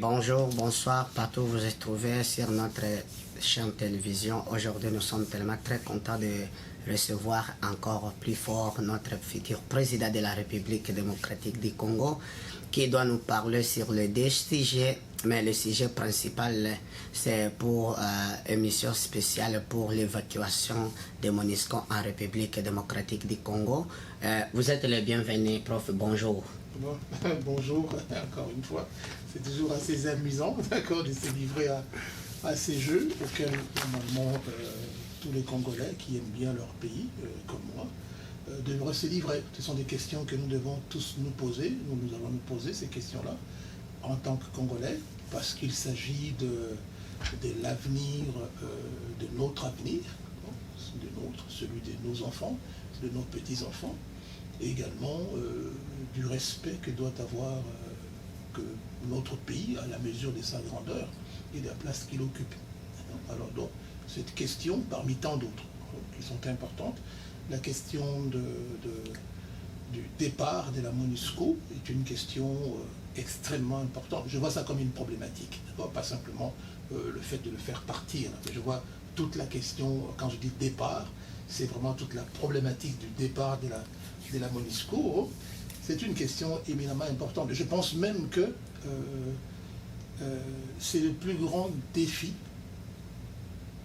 bonjour, bonsoir, partout où vous êtes trouvés sur notre chaîne télévision. Aujourd'hui, nous sommes tellement très contents de recevoir encore plus fort notre futur président de la République démocratique du Congo qui doit nous parler sur les deux sujets. Mais le sujet principal, c'est pour une mission spéciale pour l'évacuation des MONUSCO en République démocratique du Congo. Vous êtes le bienvenu, prof. Bonjour. Bon, bonjour, encore une fois. C'est toujours assez amusant, d'accord, de se livrer à ces jeux auxquels, normalement, tous les Congolais qui aiment bien leur pays, comme moi, devraient se livrer. Ce sont des questions que nous devons tous nous poser. Nous allons nous poser ces questions-là en tant que Congolais, parce qu'il s'agit de l'avenir, de notre avenir, celui de nos enfants, de nos petits-enfants, et également du respect que doit avoir que notre pays à la mesure de sa grandeur et de la place qu'il occupe. Alors donc, cette question, parmi tant d'autres qui sont importantes, la question du départ de la MONUSCO est une question extrêmement importante. Je vois ça comme une problématique, pas simplement le fait de le faire partir. Je vois toute la question, quand je dis départ, c'est vraiment toute la problématique du départ de la MONUSCO. C'est une question éminemment importante. Je pense même que c'est le plus grand défi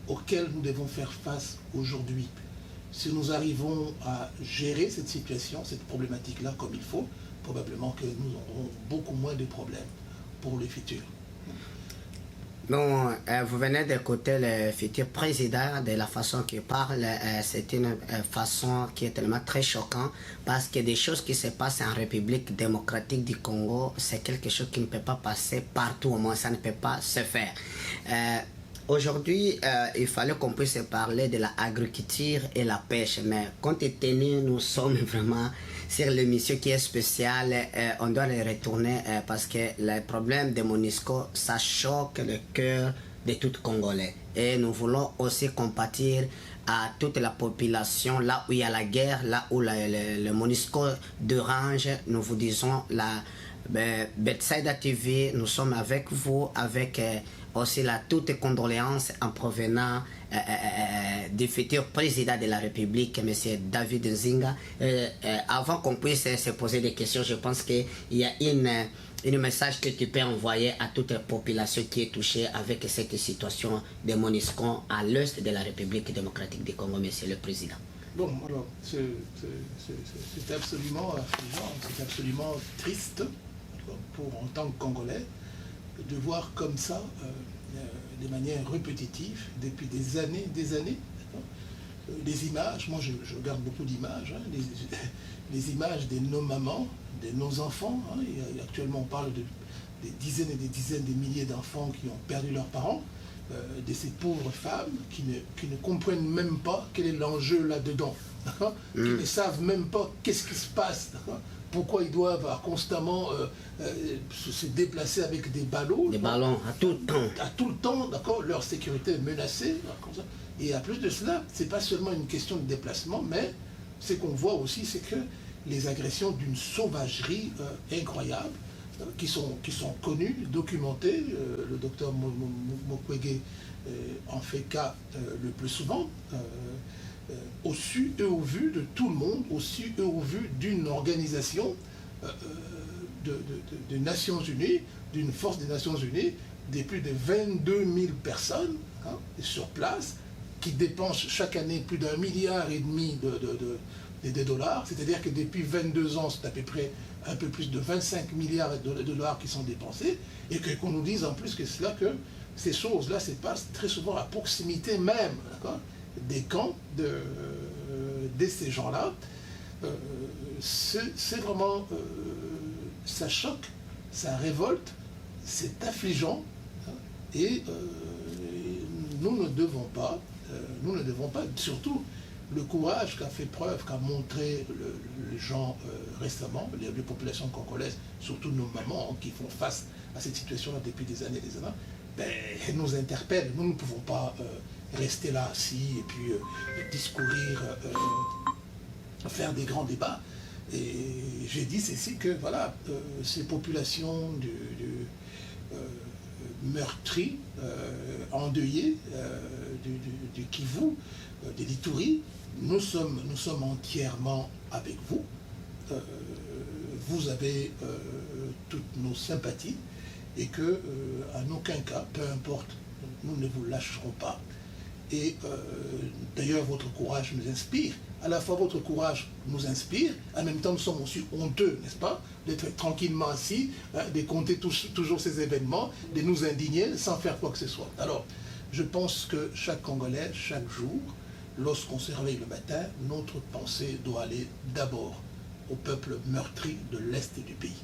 auquel nous devons faire face aujourd'hui. Si nous arrivons à gérer cette situation, cette problématique-là comme il faut, probablement que nous aurons beaucoup moins de problèmes pour le futur. Donc, vous venez d'écouter le futur président, de la façon qu'il parle. C'est une façon qui est tellement très choquante parce que des choses qui se passent en République démocratique du Congo, c'est quelque chose qui ne peut pas passer partout, au moins ça ne peut pas se faire. Aujourd'hui, il fallait qu'on puisse parler de l'agriculture et la pêche, mais compte tenu, nous sommes vraiment sur l'émission qui est spéciale, on doit les retourner parce que le problème de MONUSCO, ça choque le cœur de tout Congolais. Et nous voulons aussi compatir à toute la population, là où il y a la guerre, là où le MONUSCO dérange. Nous vous disons, la Betsaida TV, nous sommes avec vous, avec aussi la toute condoléance en provenant du futur président de la République, M. David Nzinga. Avant qu'on puisse se poser des questions, je pense qu'il y a une message que tu peux envoyer à toute la population qui est touchée avec cette situation de MONUSCO à l'est de la République démocratique du Congo, M. le Président. Bon, alors, c'est absolument affligeant, c'est absolument triste en tant que Congolais, de voir comme ça, de manière répétitive, depuis des années, des images. Moi je regarde beaucoup d'images, les images de nos mamans, de nos enfants. Et actuellement on parle des dizaines et des dizaines de milliers d'enfants qui ont perdu leurs parents, de ces pauvres femmes qui ne comprennent même pas quel est l'enjeu là-dedans, qui ne savent même pas qu'est-ce qui se passe, pourquoi ils doivent constamment se déplacer avec des ballots. Des ballons, à tout le temps. À tout le temps, d'accord, leur sécurité est menacée. Comme ça. Et à plus de cela, c'est pas seulement une question de déplacement, mais ce qu'on voit aussi, c'est que les agressions d'une sauvagerie incroyable, qui sont connues, documentées. Le docteur Mukwege en fait cas le plus souvent. Au su et au vu de tout le monde, au su et au vu d'une organisation de Nations Unies, d'une force des Nations Unies, de plus de 22 000 personnes sur place, qui dépensent chaque année plus d'1,5 milliard de dollars, c'est-à-dire que depuis 22 ans, c'est à peu près un peu plus de 25 milliards de dollars qui sont dépensés, et qu'on nous dise en plus que cela, que ces choses-là se passent très souvent à proximité même, des camps de ces gens-là. C'est vraiment, ça choque, ça révolte, c'est affligeant, et nous ne devons pas, surtout le courage qu'a fait preuve, qu'a montré les gens récemment, les populations congolaises, surtout nos mamans qui font face à cette situation-là depuis des années, nous interpellent. Nous ne pouvons pas rester là assis et puis discourir, faire des grands débats. Et j'ai dit ceci que voilà, ces populations meurtri, endeuillé du Kivu, de l'Ituri. Nous sommes entièrement avec vous. Vous avez toutes nos sympathies et que, en aucun cas, peu importe, nous ne vous lâcherons pas. Et d'ailleurs, votre courage nous inspire. À la fois, votre courage nous inspire, en même temps, nous sommes aussi honteux, n'est-ce pas, d'être tranquillement assis, de compter toujours ces événements, de nous indigner sans faire quoi que ce soit. Alors, je pense que chaque Congolais, chaque jour, lorsqu'on se réveille le matin, notre pensée doit aller d'abord au peuple meurtri de l'Est du pays.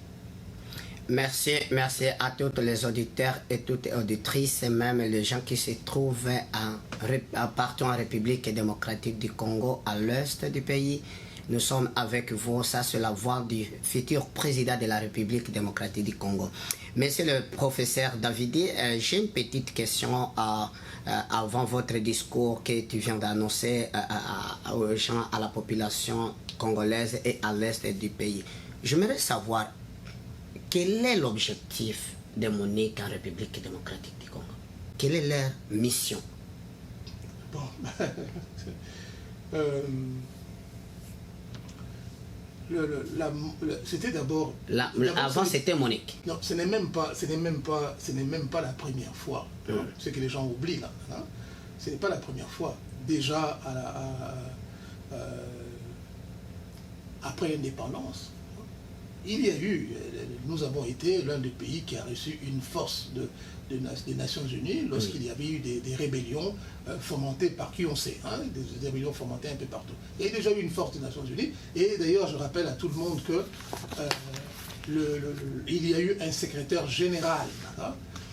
Merci à tous les auditeurs et toutes les auditrices, et même les gens qui se trouvent partout en République démocratique du Congo, à l'est du pays. Nous sommes avec vous, ça c'est la voix du futur président de la République démocratique du Congo. Monsieur le professeur Davidi, j'ai une petite question avant votre discours que tu viens d'annoncer aux gens, à la population congolaise et à l'est du pays. J'aimerais savoir quel est l'objectif de MONUC en République démocratique du Congo? Quelle est leur mission? Bon, c'était d'abord... Avant, c'était MONUC. Non, ce n'est même pas la première fois. Ce que les gens oublient là. Hein. Ce n'est pas la première fois. Déjà, après l'indépendance, il y a eu, nous avons été l'un des pays qui a reçu une force des Nations Unies lorsqu'il y avait eu des rébellions fomentées par qui on sait, hein, des rébellions fomentées un peu partout. Il y a déjà eu une force des Nations Unies, et d'ailleurs je rappelle à tout le monde que il y a eu un secrétaire général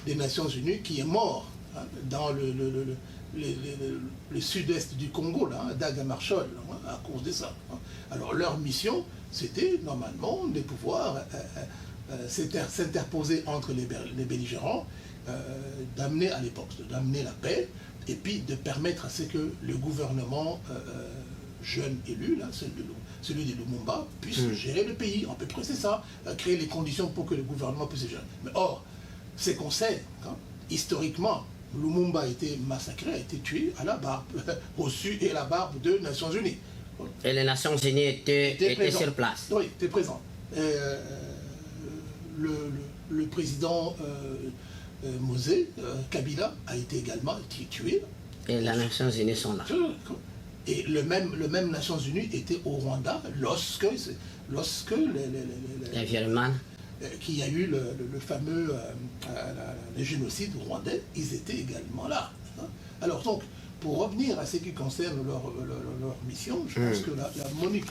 des Nations Unies qui est mort dans le sud-est du Congo, là, Daga Marshall, à cause de ça. Alors leur mission, c'était normalement de pouvoir s'interposer entre les belligérants, d'amener à l'époque, d'amener la paix, et puis de permettre à ce que le gouvernement jeune élu, là, celui de Lumumba, puisse gérer le pays. À peu près c'est ça, créer les conditions pour que le gouvernement puisse gérer. Mais or, c'est qu'on sait, hein, historiquement, Lumumba a été massacré, a été tué à la barbe, reçu et la barbe de Nations Unies. Et les Nations Unies étaient sur place. Oui, étaient présents. Le président Mosé, Kabila, a été également tué. Et les Nations Unies sont là. Et le même Nations Unies était au Rwanda lorsque les Vierman, qu'il y a eu le fameux le génocide rwandais, ils étaient également là. Hein. Alors donc, pour revenir à ce qui concerne leur mission, je pense que la MONUC...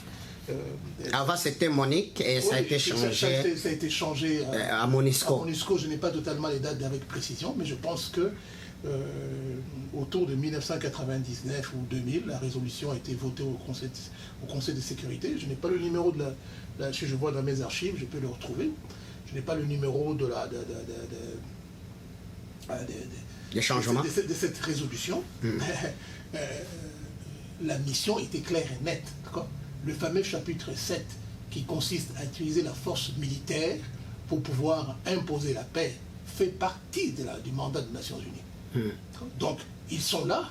avant c'était MONUC et ça a été changé, ça a été changé à MONUSCO. À MONUSCO, je n'ai pas totalement les dates avec précision, mais je pense que autour de 1999 ou 2000, la résolution a été votée au Conseil de sécurité. Je n'ai pas le numéro de si je vois dans mes archives, je peux le retrouver. Je n'ai pas le numéro de changement de cette résolution. La mission était claire et nette. Le fameux chapitre 7 qui consiste à utiliser la force militaire pour pouvoir imposer la paix fait partie du mandat des Nations Unies. Donc, ils sont là.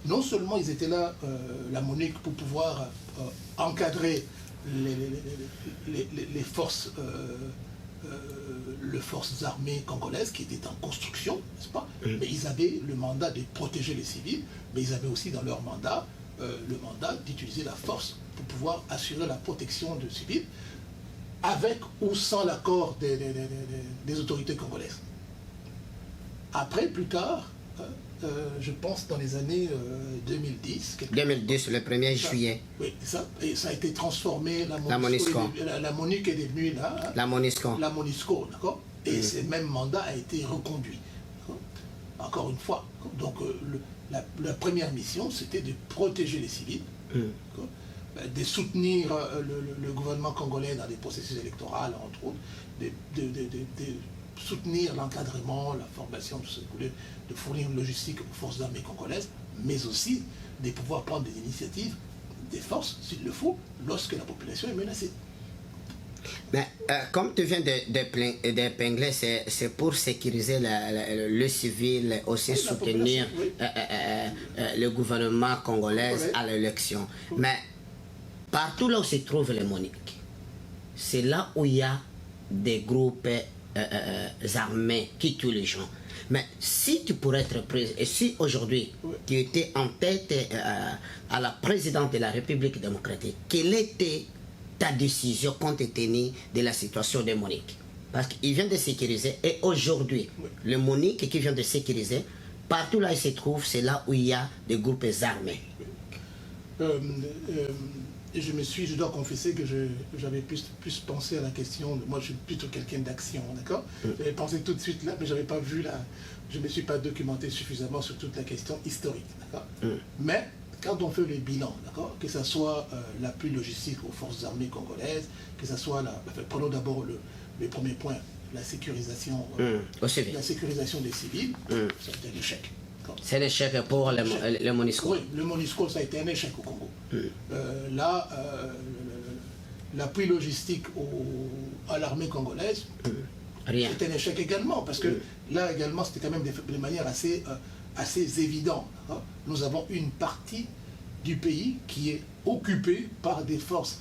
Non seulement ils étaient là, la MONUC, pour pouvoir encadrer les forces armées congolaises qui étaient en construction, n'est-ce pas? Mais ils avaient le mandat de protéger les civils, mais ils avaient aussi dans leur mandat le mandat d'utiliser la force pour pouvoir assurer la protection de civils, avec ou sans l'accord des autorités congolaises. Après, plus tard, je pense dans les années 2010. 2010, le 1er juillet. Oui, ça. Et ça a été transformé. La MONUSCO. La MONUC est devenue là. La MONUSCO. La MONUSCO, d'accord. Et ce même mandat a été reconduit. Encore une fois. Donc, la première mission, c'était de protéger les civils, de soutenir le gouvernement congolais dans les processus électoraux, entre autres, de soutenir l'encadrement, la formation, tout ce que vous voulez, de fournir une logistique aux forces armées congolaises, mais aussi de pouvoir prendre des initiatives, des forces, s'il le faut, lorsque la population est menacée. Mais comme tu viens d'épingler, c'est pour sécuriser le civil, aussi soutenir le gouvernement congolais à l'élection. Mais partout là où se trouvent les Moniques, c'est là où il y a des groupes armés qui tuent les gens. Mais si tu pourrais être président, et si aujourd'hui tu étais en tête à la présidente de la République démocratique, quelle était ta décision compte tenu de la situation de Monique? Parce qu'il vient de sécuriser, et aujourd'hui, le Monique qui vient de sécuriser, partout là où il se trouve, c'est là où il y a des groupes armés. Je dois confesser que j'avais plus pensé à la question, moi je suis plutôt quelqu'un d'action, d'accord? J'avais pensé tout de suite là, mais je ne me suis pas documenté suffisamment sur toute la question historique, d'accord? Mais quand on fait les bilans, d'accord, que ce soit l'appui logistique aux forces armées congolaises, que ce soit prenons d'abord le premier point, la sécurisation des civils, ça a été un échec. C'est un échec pour le MONUSCO. Oui, le MONUSCO, ça a été un échec au Congo. L'appui logistique à l'armée congolaise, c'est un échec également, parce que là également, c'était quand même de manière assez évidente. Hein. Nous avons une partie du pays qui est occupée par des forces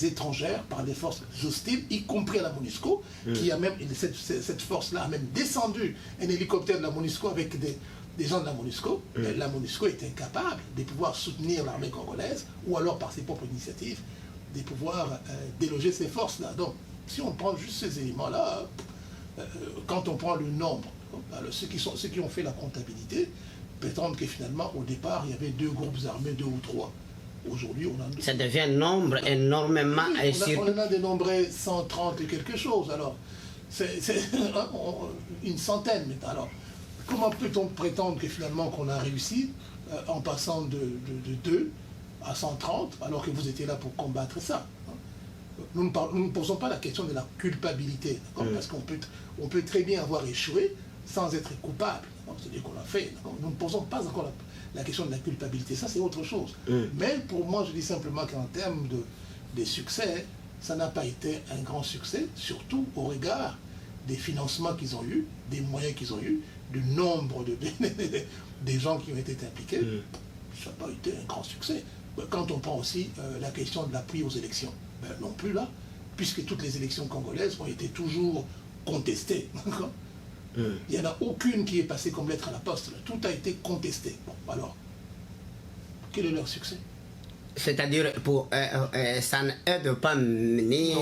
étrangères, par des forces hostiles, y compris à la MONUSCO, qui a même, cette force-là a même descendu un hélicoptère de la MONUSCO avec des gens de la MONUSCO. La MONUSCO est incapable de pouvoir soutenir l'armée congolaise, ou alors par ses propres initiatives, de pouvoir déloger ces forces-là. Donc, si on prend juste ces éléments-là, quand on prend le nombre, alors ceux qui ont fait la comptabilité prétendent que finalement, au départ, il y avait 2 groupes armés, 2 ou 3. Aujourd'hui, on a... Ça devient un nombre énormément... Oui, on en a dénombré 130 et quelque chose. Alors, c'est une centaine. Mais alors, comment peut-on prétendre que finalement qu'on a réussi en passant de 2 à 130 alors que vous étiez là pour combattre ça? Nous ne posons pas la question de la culpabilité, parce qu'on peut très bien avoir échoué sans être coupable. C'est-à-dire qu'on l'a fait. Nous ne posons pas encore la question de la culpabilité. Ça, c'est autre chose. Mais pour moi, je dis simplement qu'en termes de succès, ça n'a pas été un grand succès, surtout au regard des financements qu'ils ont eus, des moyens qu'ils ont eus, du nombre des gens qui ont été impliqués. Ça n'a pas été un grand succès. Quand on prend aussi la question de l'appui aux élections, non plus là, puisque toutes les élections congolaises ont été toujours contestées. Il n'y en a aucune qui est passée comme lettre à la poste. Tout a été contesté. Bon, alors, quel est leur succès? C'est-à-dire, ça n'aide pas ni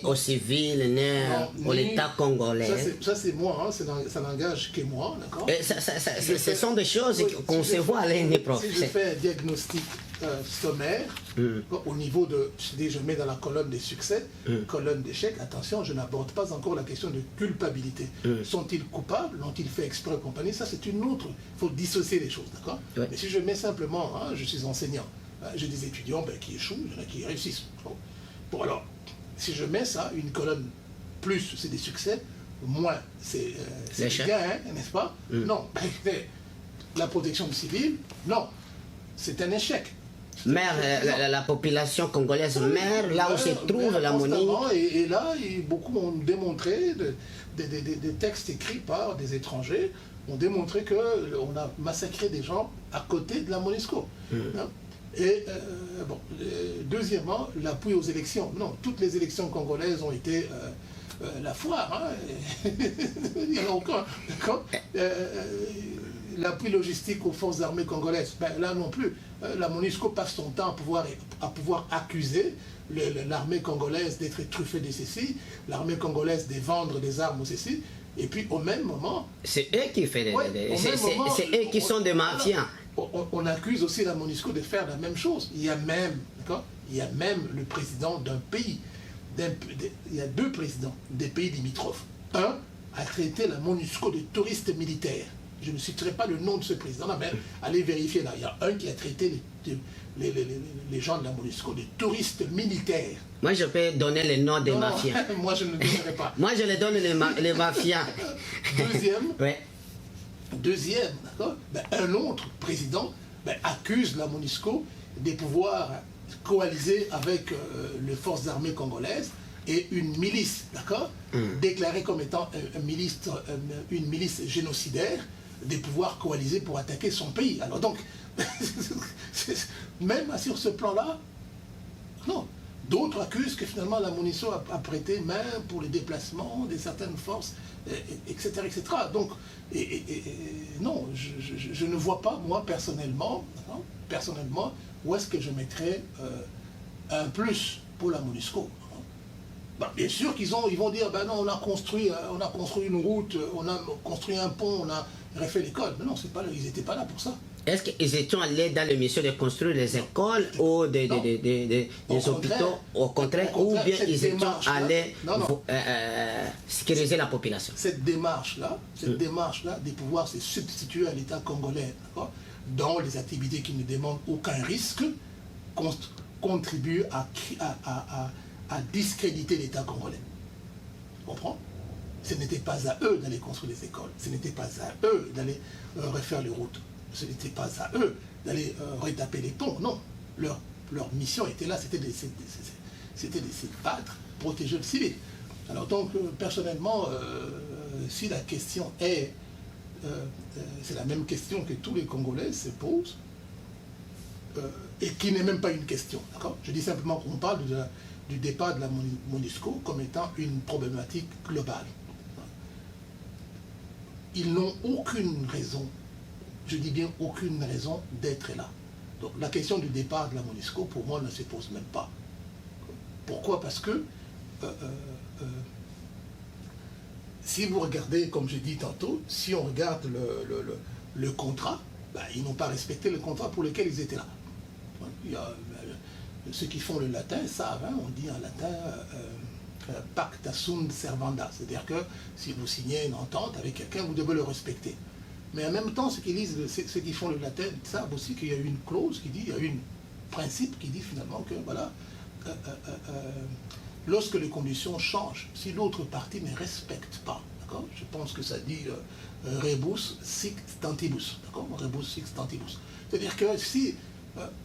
aux civils, ni au l'État congolais. Ça, c'est moi, hein, ça n'engage que moi, d'accord? Ce sont des choses qu'on se voit à l'année prochaine. Si je fais un diagnostic sommaire, au niveau de, je mets dans la colonne des succès, colonne d'échecs, attention, je n'aborde pas encore la question de culpabilité. Sont-ils coupables? L'ont-ils fait exprès compagnie? Ça, c'est une autre. Il faut dissocier les choses, d'accord? Mais si je mets simplement, hein, je suis enseignant, j'ai des étudiants qui échouent, il y en a qui réussissent. Bon, alors, si je mets ça, une colonne, plus c'est des succès, moins c'est des gains, n'est-ce pas? Non. La protection du civil, non. C'est un échec. Mère, la population congolaise meurt là où se trouve la monnaie. Et là, beaucoup ont démontré, des textes écrits par des étrangers, ont démontré qu'on a massacré des gens à côté de la MONUSCO. Et bon, deuxièmement, l'appui aux élections. Non, toutes les élections congolaises ont été la foire. Hein, il n'y en a aucun. L'appui logistique aux forces armées congolaises, là non plus. La MONUSCO passe son temps à pouvoir accuser l'armée congolaise d'être truffée de ceci, l'armée congolaise de vendre des armes aux ceci, et puis au même moment... C'est eux qui font c'est eux qui sont des mafias. On accuse aussi la MONUSCO de faire la même chose. Il y a même le président d'un pays, il y a 2 présidents des pays limitrophes. Un a traité la MONUSCO de touriste militaire. Je ne citerai pas le nom de ce président-là, mais allez vérifier là. Il y a un qui a traité les gens de la MONUSCO de touristes militaires. Moi, je peux donner les noms des mafias. Moi, je ne le donnerai pas. Moi, je les donne les mafias. Deuxième, d'accord, un autre président accuse la MONUSCO de pouvoir coaliser avec les forces armées congolaises et une milice, d'accord, déclarée comme étant une milice génocidaire, des pouvoirs coalisés pour attaquer son pays. Alors donc, même sur ce plan-là, non. D'autres accusent que finalement la MONUSCO a prêté main pour les déplacements de certaines forces, etc. etc. Donc, non, je ne vois pas, moi, personnellement, où est-ce que je mettrais un plus pour la MONUSCO. Bah, bien sûr qu'ils vont dire, ben non, on a construit une route, on a construit un pont, on a refait l'école. Mais non, ils n'étaient pas là pour ça. Est-ce qu'ils étaient allés dans l'émission de construire des écoles ou des hôpitaux, au contraire, ou bien ils étaient allés sécuriser la population? Cette démarche-là, de pouvoir se substituer à l'État congolais, dans les activités qui ne demandent aucun risque, contribue à discréditer l'État congolais. Tu comprends? Ce n'était pas à eux d'aller construire les écoles, ce n'était pas à eux d'aller refaire les routes. Ce n'était pas à eux d'aller retaper les ponts, non. Leur mission était là, c'était de se battre, protéger le civil. Alors donc, personnellement, si la question est, c'est la même question que tous les Congolais se posent, et qui n'est même pas une question, d'accord? Je dis simplement qu'on parle du départ de la MONUSCO comme étant une problématique globale. Ils n'ont aucune raison, je dis bien aucune raison d'être là. Donc la question du départ de la MONUSCO, pour moi, ne se pose même pas. Pourquoi? Parce que si vous regardez, comme je dis tantôt, si on regarde le contrat, ben, ils n'ont pas respecté le contrat pour lequel ils étaient là. Ceux qui font le latin savent, hein, on dit en latin pacta sunt servanda, c'est-à-dire que si vous signez une entente avec quelqu'un, vous devez le respecter. Mais en même temps, ceux qui font le latin savent aussi qu'il y a une clause qui dit, il y a un principe qui dit finalement que voilà, lorsque les conditions changent, si l'autre partie ne respecte pas, d'accord, je pense que ça dit rebus sic stantibus, d'accord, rebus sic stantibus. C'est-à-dire que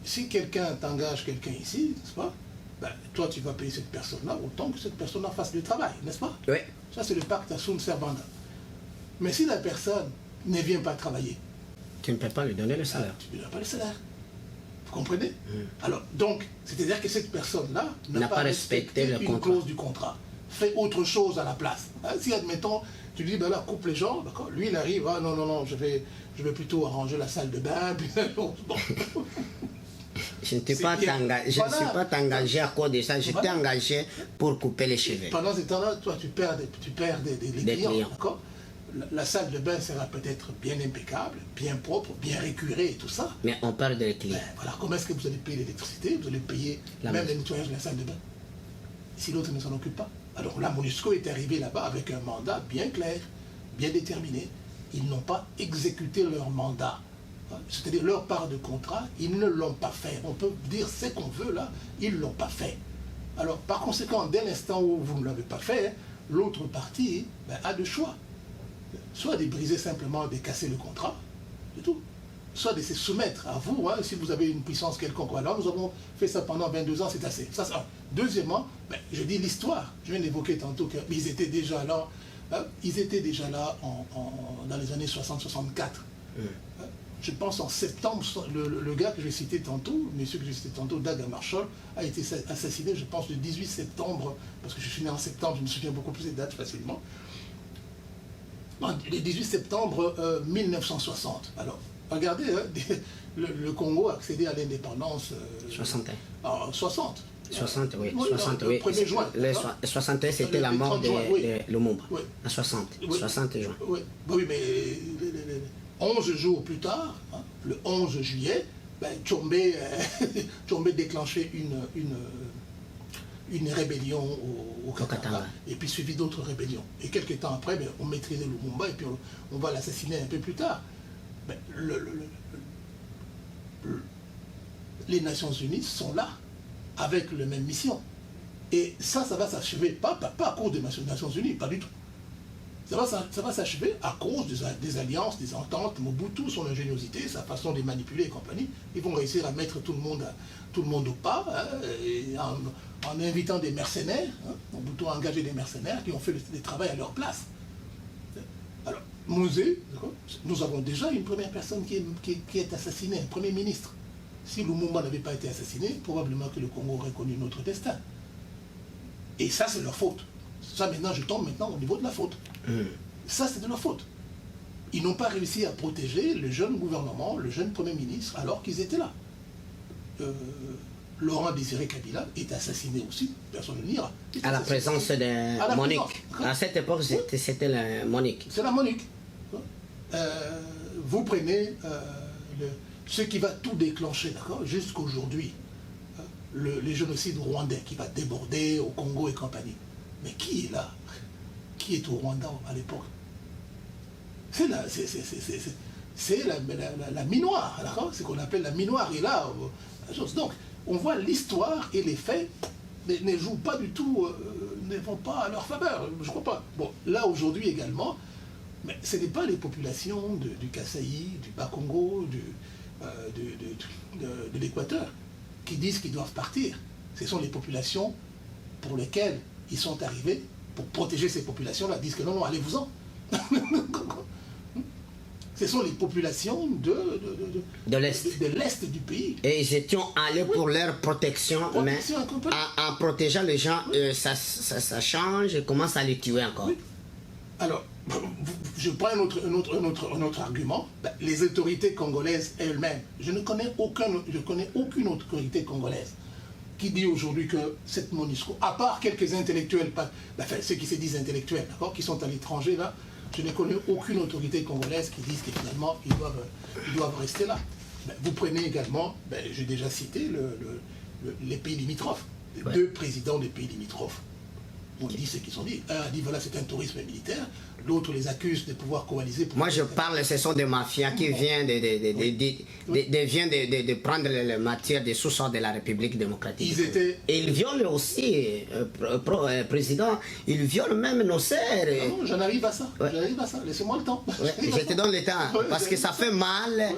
si quelqu'un t'engage quelqu'un ici, n'est-ce pas, ben, toi tu vas payer cette personne-là autant que cette personne-là fasse du travail, n'est-ce pas? Oui. Ça c'est le pacta sunt servanda. Mais si la personne ne vient pas travailler, tu ne peux pas lui donner le salaire. Tu ne lui donnes pas le salaire. Vous comprenez? Alors, donc, c'est-à-dire que cette personne-là n'a pas respecté une clause du contrat. Fait autre chose à la place. Hein, si, admettons, tu dis, ben là, coupe les gens, d'accord, lui, il arrive, ah non, je vais plutôt arranger la salle de bain, puis, bon. Je ne suis pas engagé à cause de ça, je t'ai engagé pour couper les cheveux. Pendant ce temps-là, toi, tu perds des clients, d'accord? La salle de bain sera peut-être bien impeccable, bien propre, bien récurée et tout ça. Mais on perd des clients. Voilà, comment est-ce que vous allez payer l'électricité? Vous allez payer même le nettoyage de la salle de bain, si l'autre ne s'en occupe pas. Alors la MONUSCO est arrivée là-bas avec un mandat bien clair, bien déterminé. Ils n'ont pas exécuté leur mandat. C'est-à-dire leur part de contrat, ils ne l'ont pas fait. On peut dire ce qu'on veut là, ils ne l'ont pas fait. Alors par conséquent, dès l'instant où vous ne l'avez pas fait, l'autre partie a deux choix. Soit de briser simplement, de casser le contrat, c'est tout. Soit de se soumettre à vous, hein, si vous avez une puissance quelconque. Alors nous avons fait ça pendant 22 ans, c'est assez. Ça, c'est un. Deuxièmement, je dis l'histoire. Je viens d'évoquer tantôt qu'ils étaient déjà là. Ils étaient déjà là dans les années 60-64. Je pense en septembre, le gars que j'ai cité tantôt, monsieur que j'ai cité tantôt, Daga Marshall, a été assassiné, je pense, le 18 septembre, parce que je suis né en septembre, je me souviens beaucoup plus des dates facilement. Le 18 septembre 1960. Alors, regardez, hein, le Congo a accédé à l'indépendance... 61. 60. 60, oui. Oui, 60, le 1er juin. Le 61, c'était la mort de Lumumba. Oui. En 60. Oui. 60 juin. Oui, mais 11 jours plus tard, hein, le 11 juillet, Tchombe déclenchait une rébellion au Katanga, et puis suivi d'autres rébellions. Et quelques temps après, on maîtrisait Lumumba, et puis on va l'assassiner un peu plus tard. Les Nations Unies sont là, avec la même mission. Et ça va s'achever, pas à cause des Nations Unies, pas du tout. Ça va s'achever à cause des alliances, des ententes. Mobutu, son ingéniosité, sa façon de manipuler et compagnie. Ils vont réussir à mettre tout le monde au pas, hein, en invitant des mercenaires. Hein. Mobutu a engagé des mercenaires qui ont fait le travail à leur place. Alors, Mouzé, nous avons déjà une première personne qui est assassinée, un premier ministre. Si Lumumba n'avait pas été assassiné, probablement que le Congo aurait connu notre destin. Et ça, c'est leur faute. Ça, maintenant, je tombe maintenant au niveau de la faute. Ça, c'est de leur faute. Ils n'ont pas réussi à protéger le jeune gouvernement, le jeune Premier ministre, alors qu'ils étaient là. Laurent Désiré Kabila est assassiné aussi, personne ne l'ira. À la présence de Monique. À cette époque, c'était la Monique. C'est la Monique. Vous prenez ce qui va tout déclencher, d'accord, jusqu'aujourd'hui, les génocides rwandais qui va déborder au Congo et compagnie. Mais qui est là? Qui est au Rwanda à l'époque? C'est la minoire, d'accord? C'est ce qu'on appelle la minoire. Et là, donc, on voit l'histoire et les faits ne jouent pas du tout, ne vont pas à leur faveur, je crois pas. Bon, là aujourd'hui également, mais ce n'est pas les populations du Kasaï, du Bas-Congo, de l'Équateur qui disent qu'ils doivent partir. Ce sont les populations pour lesquelles ils sont arrivés, pour protéger ces populations-là, disent que non, allez-vous-en. Ce sont les populations de l'Est du pays. Et ils étaient allés pour leur protection, mais en protégeant les gens, ça change et commence à les tuer encore. Oui. Alors, je prends un autre argument. Les autorités congolaises elles-mêmes, je connais aucune autorité congolaise qui dit aujourd'hui que cette MONUSCO, à part quelques intellectuels, ceux qui se disent intellectuels, qui sont à l'étranger là, je ne connais aucune autorité congolaise qui dise que finalement ils doivent rester là. Vous prenez également, j'ai déjà cité les pays limitrophes, les deux présidents des pays limitrophes. On dit ce qu'ils ont dit. Un a dit voilà, c'est un tourisme militaire. L'autre les accuse de pouvoir coaliser. Moi, je parle, ce sont des mafias qui viennent de prendre les matières des sous-sols de la République démocratique. Et ils violent aussi, président, ils violent même nos serres. Ah non, j'en arrive à ça. Laissez-moi le temps. Je te donne le temps. Parce que ça fait mal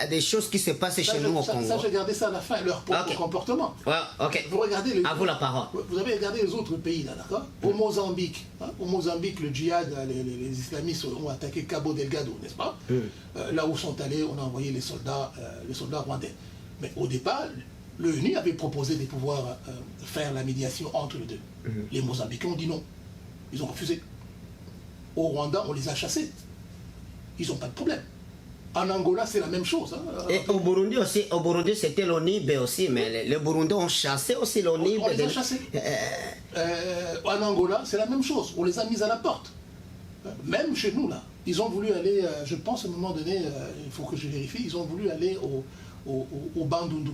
des choses qui se passent chez nous au Congo. Ça, j'ai gardé ça à la fin, leur propre comportement. Vous regardez à vous la parole. Vous avez regardé les autres pays, là, d'accord? Au Mozambique, le djihad, les islamistes ont attaqué Cabo Delgado, n'est-ce pas? Là où sont allés, on a envoyé les soldats rwandais. Mais au départ, l'ONU avait proposé de pouvoir faire la médiation entre les deux. Les Mozambicains ont dit non. Ils ont refusé. Au Rwanda, on les a chassés. Ils n'ont pas de problème. En Angola, c'est la même chose. Hein. Et au Burundi aussi, c'était l'ONIB aussi, mais les Burundais ont chassé aussi l'ONIB. On les a chassés. En Angola, c'est la même chose. On les a mis à la porte. Même chez nous, là. Ils ont voulu aller, je pense à un moment donné, il faut que je vérifie, ils ont voulu aller au Bandundu.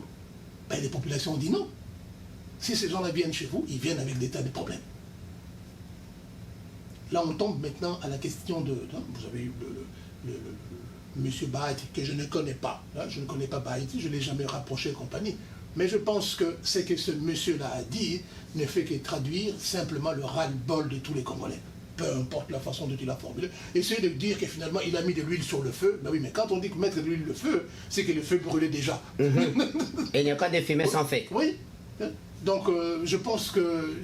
Les populations ont dit non. Si ces gens-là viennent chez vous, ils viennent avec des tas de problèmes. Là, on tombe maintenant à la question de... Vous avez eu Monsieur Baïti, que je ne connais pas. Je ne connais pas Baïti, je ne l'ai jamais rapproché et compagnie. Mais je pense que ce que ce monsieur-là a dit ne fait que traduire simplement le ras-le-bol de tous les Congolais. Peu importe la façon dont il a formulé. Essayer de dire que finalement il a mis de l'huile sur le feu. Ben oui, mais quand on dit que mettre de l'huile sur le feu, c'est que le feu brûlait déjà. Et il n'y a pas de fumée sans feu. Oui. Donc je pense que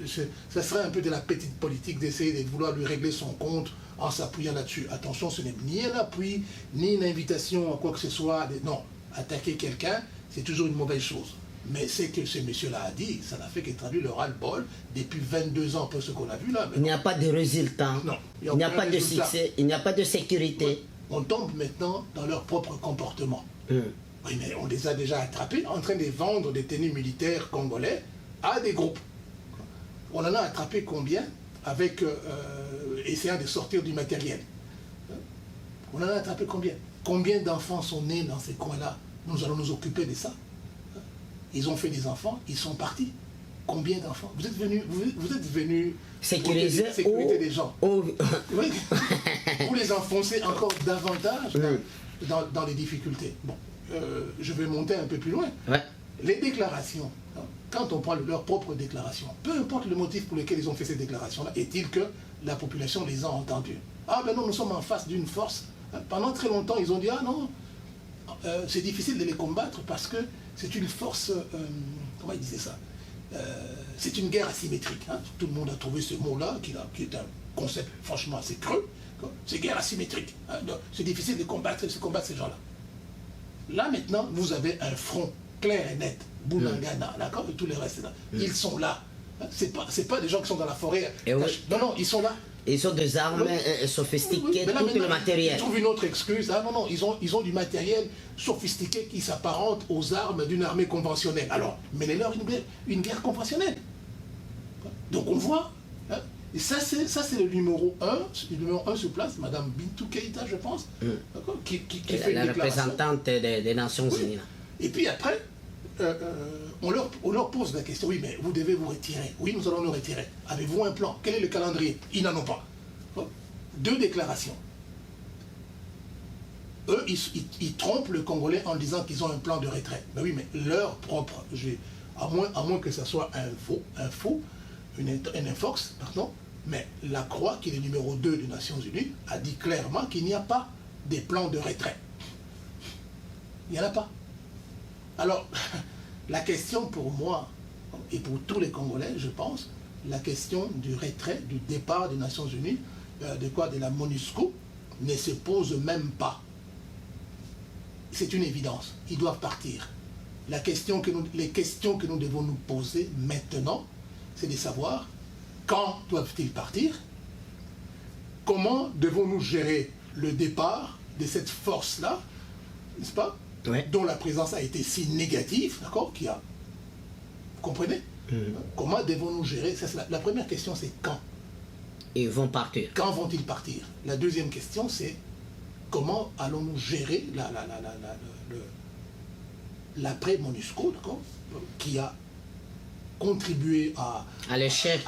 ça serait un peu de la petite politique d'essayer de vouloir lui régler son compte en s'appuyant là-dessus. Attention, ce n'est ni un appui, ni une invitation à quoi que ce soit. Non, attaquer quelqu'un, c'est toujours une mauvaise chose. Mais c'est que ce monsieur-là a dit, ça n'a fait que traduire le ras-le-bol depuis 22 ans, peu ce qu'on a vu là. Il n'y a pas de résultat, non, il n'y a pas de succès, il n'y a pas de sécurité. Ouais. On tombe maintenant dans leur propre comportement. Oui, mais on les a déjà attrapés en train de vendre des tenues militaires congolais à des groupes. On en a attrapé combien avec essayant de sortir du matériel? On en a attrapé combien? Combien d'enfants sont nés dans ces coins-là? Nous allons nous occuper de ça. Ils ont fait des enfants, ils sont partis. Combien d'enfants? Vous êtes venus sécuriser des gens. Oui. Vous les enfoncez encore davantage dans les difficultés. Bon, je vais monter un peu plus loin. Ouais. Les déclarations, quand on parle de leurs propres déclarations, peu importe le motif pour lequel ils ont fait ces déclarations-là, est-il que la population les a entendues? Ah ben non, nous sommes en face d'une force. Pendant très longtemps, ils ont dit, ah non, c'est difficile de les combattre parce que c'est une force, comment ils disaient ça, c'est une guerre asymétrique. Hein. Tout le monde a trouvé ce mot-là, qui est un concept franchement assez creux. C'est guerre asymétrique. Hein. C'est difficile de combattre ces gens-là. Là maintenant, vous avez un front clair et net. Boulangana, d'accord, et tous les restes là. Ils sont là. Hein. C'est pas des gens qui sont dans la forêt. Et oui. Non, non, ils sont là. Ils ont des armes sophistiquées, là, tout le matériel. Ils trouvent une autre excuse. Ah, non, non, ils ont du matériel sophistiqué qui s'apparente aux armes d'une armée conventionnelle. Alors, menez-leur une guerre conventionnelle. Donc on voit. Hein, et ça, c'est le numéro 1. Le numéro 1 sur place, Mme Bintou Keïta, je pense, qui fait une la déclaration. représentante des Nations Unies. Et puis après, on leur pose la question, oui, mais vous devez vous retirer. Oui, nous allons nous retirer. Avez-vous un plan? Quel est le calendrier? Ils n'en ont pas. Deux déclarations. Eux, ils trompent le Congolais en disant qu'ils ont un plan de retrait. Ben oui, mais leur propre, à moins que ce soit un infox, pardon, mais la Croix, qui est le numéro 2 des Nations Unies, a dit clairement qu'il n'y a pas des plans de retrait. Il n'y en a pas. Alors, la question pour moi, et pour tous les Congolais, je pense, la question du retrait, du départ des Nations Unies, de la MONUSCO, ne se pose même pas. C'est une évidence. Ils doivent partir. Les questions que nous devons nous poser maintenant, c'est de savoir quand doivent-ils partir, comment devons-nous gérer le départ de cette force-là, n'est-ce pas, ouais, dont la présence a été si négative, d'accord, vous comprenez? Comment devons-nous gérer? La première question, c'est quand. Ils vont partir. Quand vont-ils partir? La deuxième question, c'est comment allons-nous gérer l'après-MONUSCO, d'accord, qui a contribué à l'échec,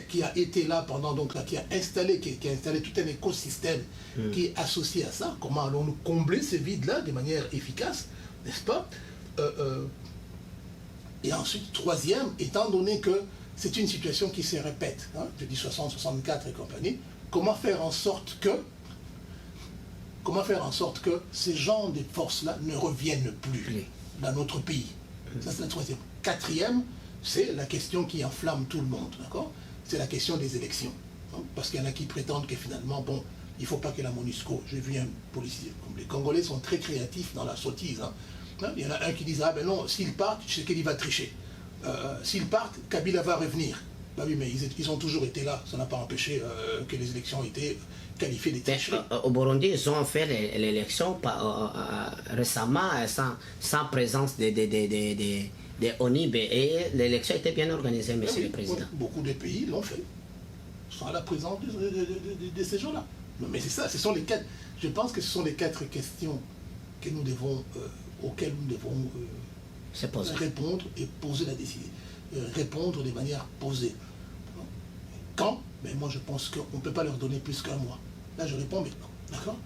qui a été là pendant, donc là, qui a installé tout un écosystème qui est associé à ça. Comment allons-nous combler ce vide-là de manière efficace, n'est-ce pas? Et ensuite, troisième, étant donné que c'est une situation qui se répète, hein, je dis 60, 64 et compagnie, comment faire en sorte que ces gens de forces-là ne reviennent plus dans notre pays? Ça, c'est la troisième. Quatrième, c'est la question qui enflamme tout le monde, d'accord? C'est la question des élections. Hein, parce qu'il y en a qui prétendent que finalement, bon, il ne faut pas que la MONUSCO, j'ai vu un policier, comme les Congolais sont très créatifs dans la sottise, hein. Il y en a un qui dit, ah ben non, s'il part, tu sais qu'il va tricher. S'ils partent, Kabila va revenir. Bah oui, mais ils ont toujours été là. Ça n'a pas empêché que les élections aient été qualifiées des tricheries. Au Burundi, ils ont fait l'élection récemment sans présence des ONIB et l'élection était bien organisée, monsieur le Président. Beaucoup de pays l'ont fait, sans la présence de ces gens-là. Mais c'est ça, ce sont les quatre. Je pense que ce sont les quatre questions que nous devons, auxquelles nous devons répondre et poser la décision. Répondre de manière posée. Quand? Mais moi je pense qu'on ne peut pas leur donner plus qu'un mois. Là je réponds maintenant. D'accord?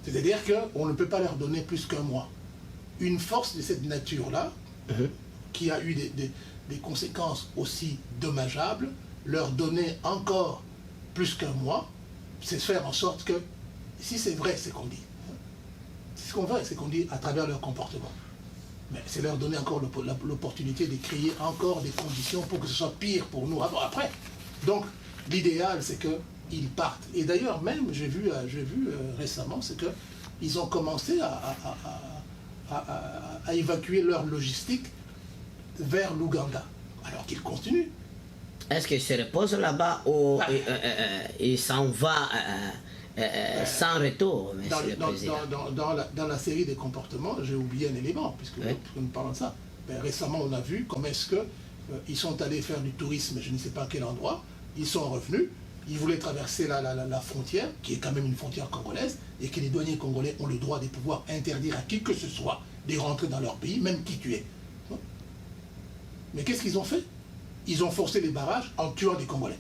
C'est-à-dire qu'on ne peut pas leur donner plus qu'un mois. Une force de cette nature-là, qui a eu des conséquences aussi dommageables, leur donner encore plus qu'un mois, c'est faire en sorte que, si c'est vrai ce qu'on dit, c'est ce qu'on veut, c'est qu'on dit à travers leur comportement. Mais c'est leur donner encore l'opportunité de créer encore des conditions pour que ce soit pire pour nous après. Donc, l'idéal, c'est qu'ils partent. Et d'ailleurs, même, j'ai vu récemment, c'est qu'ils ont commencé à évacuer leur logistique vers l'Ouganda, alors qu'ils continuent. Est-ce qu'ils se reposent là-bas ou ils s'en vont sans retour, monsieur le Président? Dans la série des comportements, j'ai oublié un élément, puisque nous parlons de ça. Ben, récemment, on a vu comment est-ce qu'ils sont allés faire du tourisme, je ne sais pas à quel endroit, ils sont revenus, ils voulaient traverser la frontière, qui est quand même une frontière congolaise, et que les douaniers congolais ont le droit de pouvoir interdire à qui que ce soit de rentrer dans leur pays, même qui tu es. Mais qu'est-ce qu'ils ont fait? Ils ont forcé les barrages en tuant des Congolais.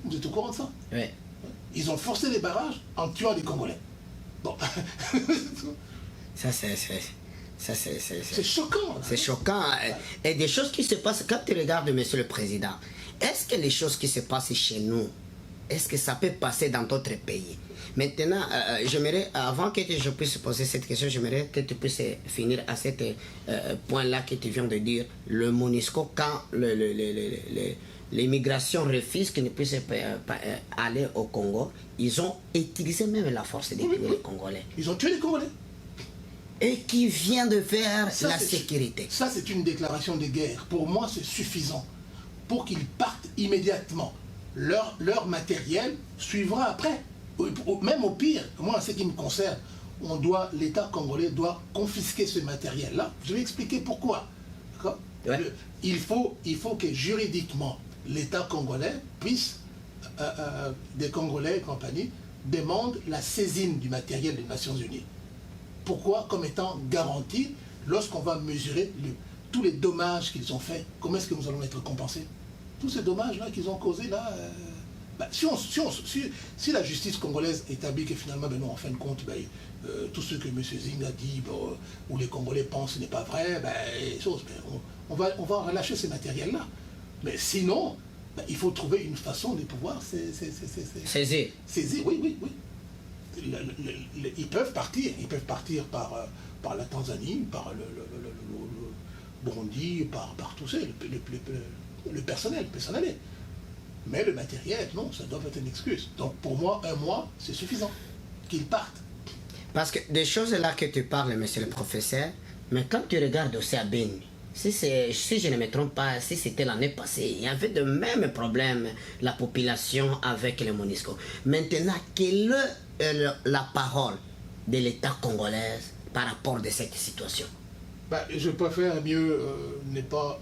Vous êtes au courant de ça? Oui. Ils ont forcé les barrages en tuant des Congolais. Bon. Ça, c'est choquant. C'est choquant. Et des choses qui se passent, quand tu regardes, monsieur le Président, est-ce que les choses qui se passent chez nous est-ce que ça peut passer dans d'autres pays? Maintenant, j'aimerais, avant que je puisse poser cette question, j'aimerais que tu puisses finir à ce point-là que tu viens de dire. Le MONUSCO, quand l'immigration refuse qu'ils ne puissent pas aller au Congo, ils ont utilisé même la force des Congolais. Ils ont tué les Congolais. Et qui vient de faire la sécurité. Ça, c'est une déclaration de guerre. Pour moi, c'est suffisant. Pour qu'ils partent immédiatement. Leur matériel suivra après. Même au pire, moi, en ce qui me concerne, l'État congolais doit confisquer ce matériel-là. Je vais expliquer pourquoi. Ouais. Il faut que juridiquement, l'État congolais puisse, des Congolais et compagnie, demandent la saisine du matériel des Nations Unies. Pourquoi? Comme étant garantie, lorsqu'on va mesurer tous les dommages qu'ils ont faits, comment est-ce que nous allons être compensés? Tous ces dommages-là qu'ils ont causés, là, si la justice congolaise établit que finalement, non, en fin de compte, tout ce que M. Zing a dit, ou les Congolais pensent n'est pas vrai, on va relâcher ces matériels-là. Mais sinon, il faut trouver une façon de pouvoir saisir. Saisir, oui. Ils peuvent partir par la Tanzanie, par le Burundi, par tout ça, le personnel. Mais le matériel, non, ça doit être une excuse. Donc pour moi, 1 mois, c'est suffisant qu'ils partent. Parce que des choses là que tu parles, monsieur le professeur, mais quand tu regardes aussi à Beni, si je ne me trompe pas, si c'était l'année passée, il y avait de mêmes problèmes, la population avec les MONUSCO. Maintenant, quelle est la parole de l'État congolais par rapport à cette situation? Je préfère mieux ne pas...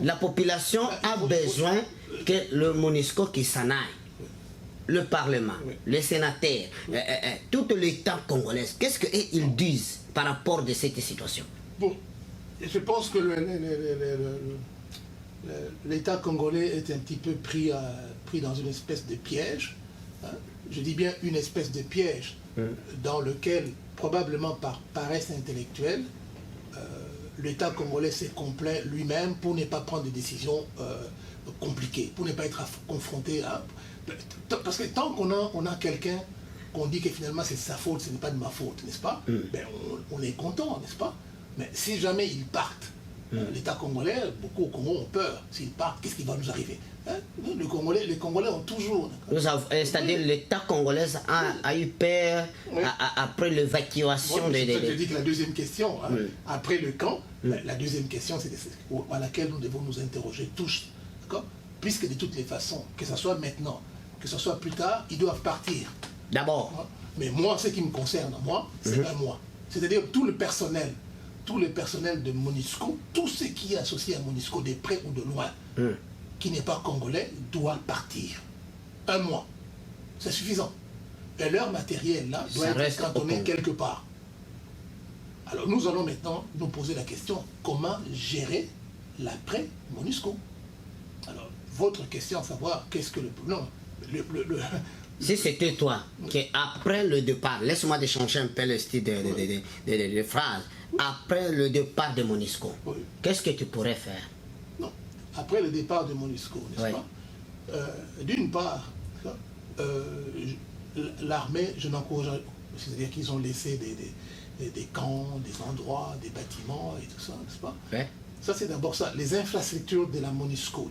La population a besoin que le MONUSCO qui s'en aille. Le Parlement, les sénateurs, tout l'État congolais, qu'est-ce qu'ils disent par rapport à cette situation? Bon, je pense que l'État congolais est un petit peu pris dans une espèce de piège. Hein. Je dis bien une espèce de piège dans lequel, probablement par paresse intellectuelle, l'État congolais s'est complaint lui-même pour ne pas prendre des décisions compliquées, pour ne pas être confronté à... Parce que tant qu'on a quelqu'un qu'on dit que finalement c'est sa faute, ce n'est pas de ma faute, n'est-ce pas? On est content, n'est-ce pas? Mais si jamais ils partent, l'État congolais, beaucoup au Congo ont peur. S'ils partent, qu'est-ce qui va nous arriver? Hein? Les Congolais ont toujours... C'est-à-dire l'État congolais a eu peur après l'évacuation de... Je dis que la deuxième question, après le camp, la deuxième question, c'est à laquelle nous devons nous interroger tous. D'accord? Puisque de toutes les façons, que ce soit maintenant, que ce soit plus tard, ils doivent partir. D'abord. Mais moi, ce qui me concerne, moi, c'est 1 mois. C'est-à-dire tout le personnel de MONUSCO, tout ce qui est associé à MONUSCO, de près ou de loin, qui n'est pas congolais, doit partir. 1 mois. C'est suffisant. Et leur matériel, là, doit être cantonné quelque part. Alors, nous allons maintenant nous poser la question, comment gérer l'après-MONUSCO? Alors, votre question, à savoir, qu'est-ce que Si c'était toi, qu'après le départ, laisse-moi changer un peu le style de phrase, après le départ de MONUSCO, qu'est-ce que tu pourrais faire? Non, après le départ de MONUSCO, n'est-ce pas? D'une part, l'armée, je n'encourage, c'est-à-dire qu'ils ont laissé des camps, des endroits, des bâtiments et tout ça, n'est-ce pas? Ça, c'est d'abord ça, les infrastructures de la MONUSCO,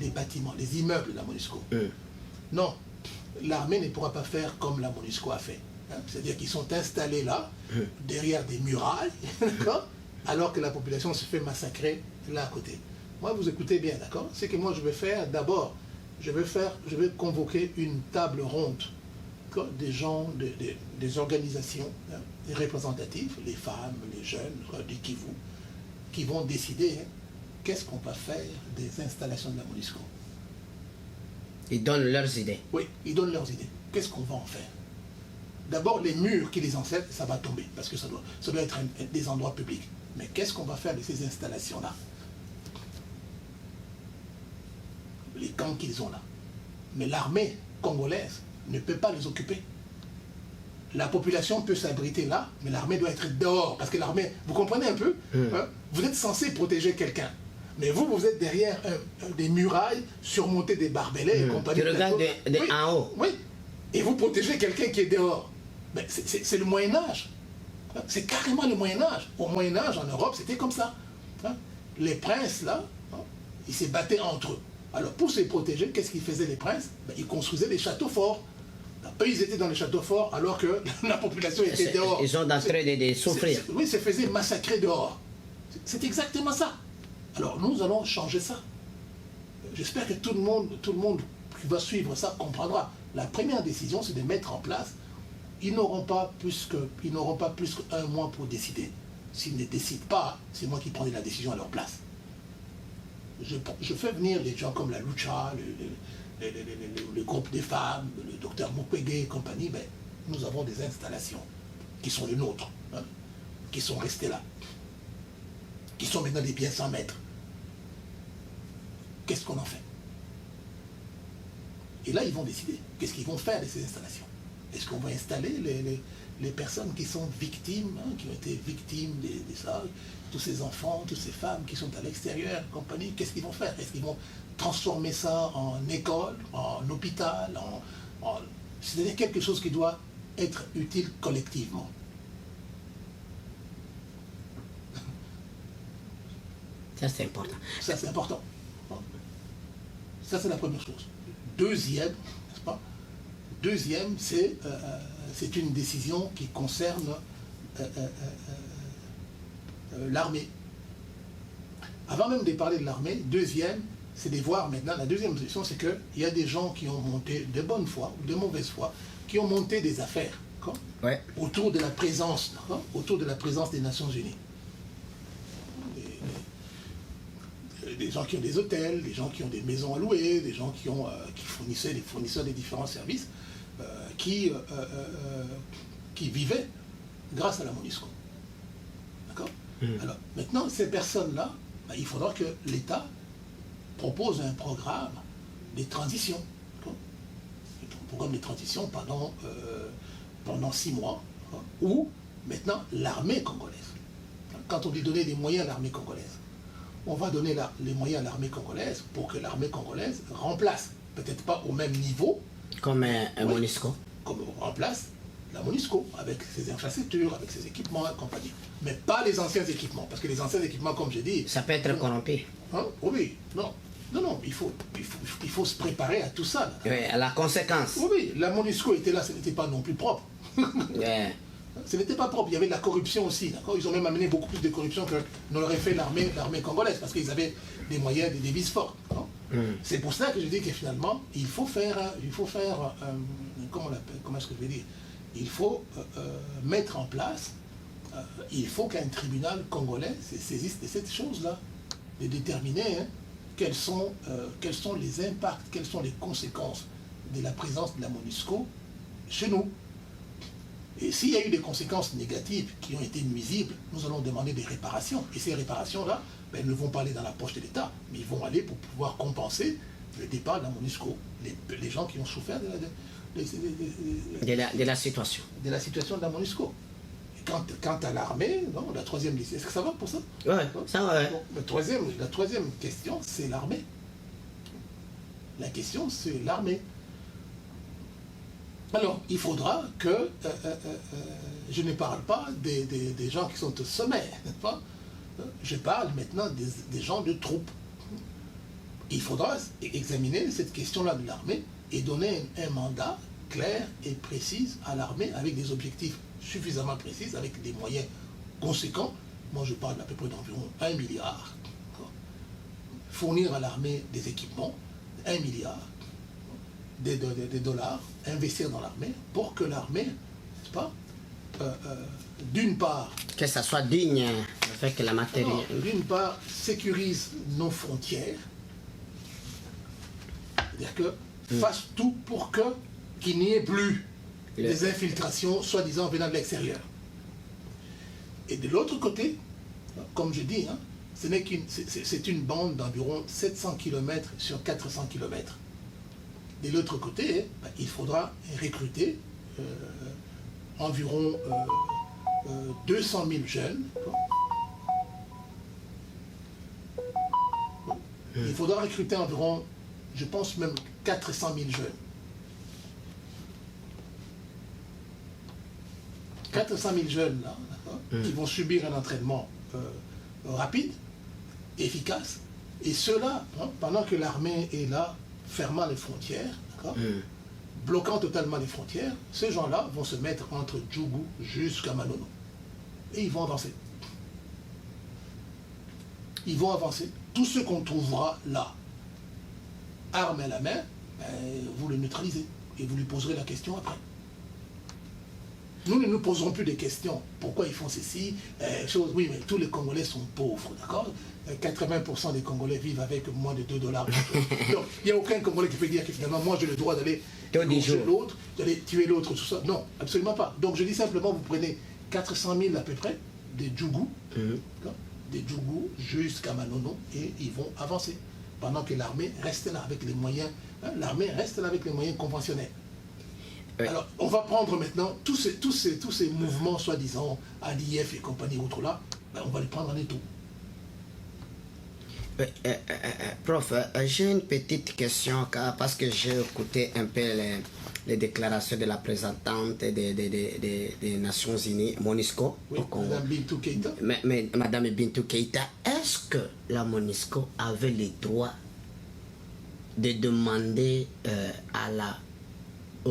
les bâtiments, les immeubles de la MONUSCO. Non, l'armée ne pourra pas faire comme la MONUSCO a fait. Hein? C'est-à-dire qu'ils sont installés là, derrière des murailles, d'accord, alors que la population se fait massacrer là à côté. Moi, vous écoutez bien, d'accord? C'est que moi, je vais faire, d'abord, je vais convoquer une table ronde des gens, des organisations représentatives, les femmes, les jeunes, du Kivu, qui vont décider qu'est-ce qu'on va faire des installations de la MONUSCO. Ils donnent leurs idées. Oui, ils donnent leurs idées. Qu'est-ce qu'on va en faire? D'abord, les murs qui les encerclent, ça va tomber, parce que ça doit être des endroits publics. Mais qu'est-ce qu'on va faire de ces installations-là? Les camps qu'ils ont là. Mais l'armée congolaise ne peut pas les occuper. La population peut s'abriter là, mais l'armée doit être dehors. Parce que l'armée, vous comprenez un peu, hein? Vous êtes censé protéger quelqu'un. Mais vous êtes derrière des murailles, surmontées des barbelés et compagnie. Tu regardes oui, en haut. Oui. Et vous protégez quelqu'un qui est dehors. Mais c'est le Moyen-Âge. C'est carrément le Moyen-Âge. Au Moyen-Âge, en Europe, c'était comme ça. Les princes, là, ils se battaient entre eux. Alors, pour se protéger, qu'est-ce qu'ils faisaient, les princes? Ils construisaient des châteaux forts. Eux, ils étaient dans les châteaux forts, alors que la population était dehors. Ils sont en train de souffrir. Oui, se faisaient massacrer dehors. C'est exactement ça. Alors, nous allons changer ça. J'espère que tout le monde qui va suivre ça comprendra. La première décision, c'est de mettre en place. Ils n'auront pas plus qu'un mois pour décider. S'ils ne décident pas, c'est moi qui prendrai la décision à leur place. Je fais venir les gens comme la Lucha, le groupe des femmes, le docteur Mukwege et compagnie. Ben, nous avons des installations qui sont les nôtres, qui sont restées là, qui sont maintenant des biens sans maître. Qu'est-ce qu'on en fait? Et là, ils vont décider. Qu'est-ce qu'ils vont faire de ces installations? Est-ce qu'on va installer les personnes qui sont victimes, qui ont été victimes de ça, tous ces enfants, toutes ces femmes qui sont à l'extérieur, compagnie, qu'est-ce qu'ils vont faire? Est-ce qu'ils vont transformer ça en école, en hôpital, c'est-à-dire quelque chose qui doit être utile collectivement? Ça, c'est important. Ça, c'est important. Ça, c'est la première chose. Deuxième, n'est-ce pas? Deuxième, c'est une décision qui concerne l'armée. Avant même de parler de l'armée, deuxième, c'est de voir maintenant, la deuxième décision, c'est qu'il y a des gens qui ont monté de bonne foi ou de mauvaise foi, qui ont monté des affaires autour de la présence, des Nations Unies. Des gens qui ont des hôtels, des gens qui ont des maisons à louer, des gens qui fournissaient des fournisseurs des différents services, qui vivaient grâce à la MONUSCO. D'accord? Alors, maintenant, ces personnes-là, il faudra que l'État propose un programme de transition. Un programme de transition pendant 6 mois, où maintenant l'armée congolaise, quand on dit donner des moyens à l'armée congolaise, on va donner les moyens à l'armée congolaise pour que l'armée congolaise remplace, peut-être pas au même niveau, comme un MONUSCO. Comme on remplace la MONUSCO, avec ses infrastructures, avec ses équipements et compagnie. Mais pas les anciens équipements, parce que les anciens équipements, comme j'ai dit... Ça peut être corrompu. Oui, non, il faut se préparer à tout ça. Oui, à la conséquence. Oui, la MONUSCO était là, ce n'était pas non plus propre. Ce n'était pas propre, il y avait de la corruption aussi, d'accord? Ils ont même amené beaucoup plus de corruption que n'aurait fait l'armée congolaise, parce qu'ils avaient des moyens, des devises fortes. C'est pour ça que je dis que finalement, il faut faire comment est-ce que je vais dire? Il faut mettre en place, il faut qu'un tribunal congolais se saisisse de cette chose-là, de déterminer quels sont les impacts, quelles sont les conséquences de la présence de la MONUSCO chez nous. Et s'il y a eu des conséquences négatives qui ont été nuisibles, nous allons demander des réparations. Et ces réparations-là, ne vont pas aller dans la poche de l'État, mais ils vont aller pour pouvoir compenser le départ de la MONUSCO, les gens qui ont souffert de la situation. De la situation de la MONUSCO. Et quant à l'armée, la troisième liste, est-ce que ça va pour ça? Oui, ça va. Bon, la troisième question, c'est l'armée. La question, c'est l'armée. Alors, il faudra que je ne parle pas des gens qui sont au sommet, n'est-ce pas? Je parle maintenant des gens de troupes. Il faudra examiner cette question-là de l'armée et donner un mandat clair et précis à l'armée avec des objectifs suffisamment précis, avec des moyens conséquents. Moi, je parle à peu près d'environ 1 milliard. Fournir à l'armée des équipements, 1 milliard. Des dollars, investir dans l'armée pour que l'armée, n'est-ce pas, d'une part... Que ça soit digne avec la matière. D'une part, sécurise nos frontières, c'est-à-dire que fasse tout pour qu'il n'y ait plus des infiltrations, soi-disant venant de l'extérieur. Et de l'autre côté, comme je dis, c'est une bande d'environ 700 km sur 400 km. De l'autre côté, il faudra recruter environ 200 000 jeunes Il faudra recruter environ, je pense même 400 000 jeunes. 400 000 jeunes là, qui vont subir un entraînement rapide, efficace, et ceux-là, pendant que l'armée est là, fermant les frontières, bloquant totalement les frontières, ces gens-là vont se mettre entre Djougou jusqu'à Manono. Et ils vont avancer. Ils vont avancer. Tout ce qu'on trouvera là, arme à la main, vous le neutralisez. Et vous lui poserez la question après. Nous ne nous poserons plus des questions. Pourquoi ils font ceci chose, oui, mais tous les Congolais sont pauvres, d'accord 80% des Congolais vivent avec moins de $2. Donc, il n'y a aucun Congolais qui peut dire que finalement, moi, j'ai le droit d'aller tuer l'autre, d'aller tuer l'autre, tout ça. Non, absolument pas. Donc, je dis simplement, vous prenez 400 000 à peu près, des Djougou, des Djougou jusqu'à Manono, et ils vont avancer. Pendant que l'armée reste là avec les moyens, l'armée reste là avec les moyens conventionnels. Oui. Alors, on va prendre maintenant tous ces mouvements, soi-disant, ADF et compagnie, autres là, on va les prendre en étau. Prof, j'ai une petite question, parce que j'ai écouté un peu les déclarations de la représentante des Nations Unies, MONUSCO, oui, au Congo. Madame Bintou Keïta. Mais Madame Bintou Keïta, est-ce que la MONUSCO avait le droit de demander à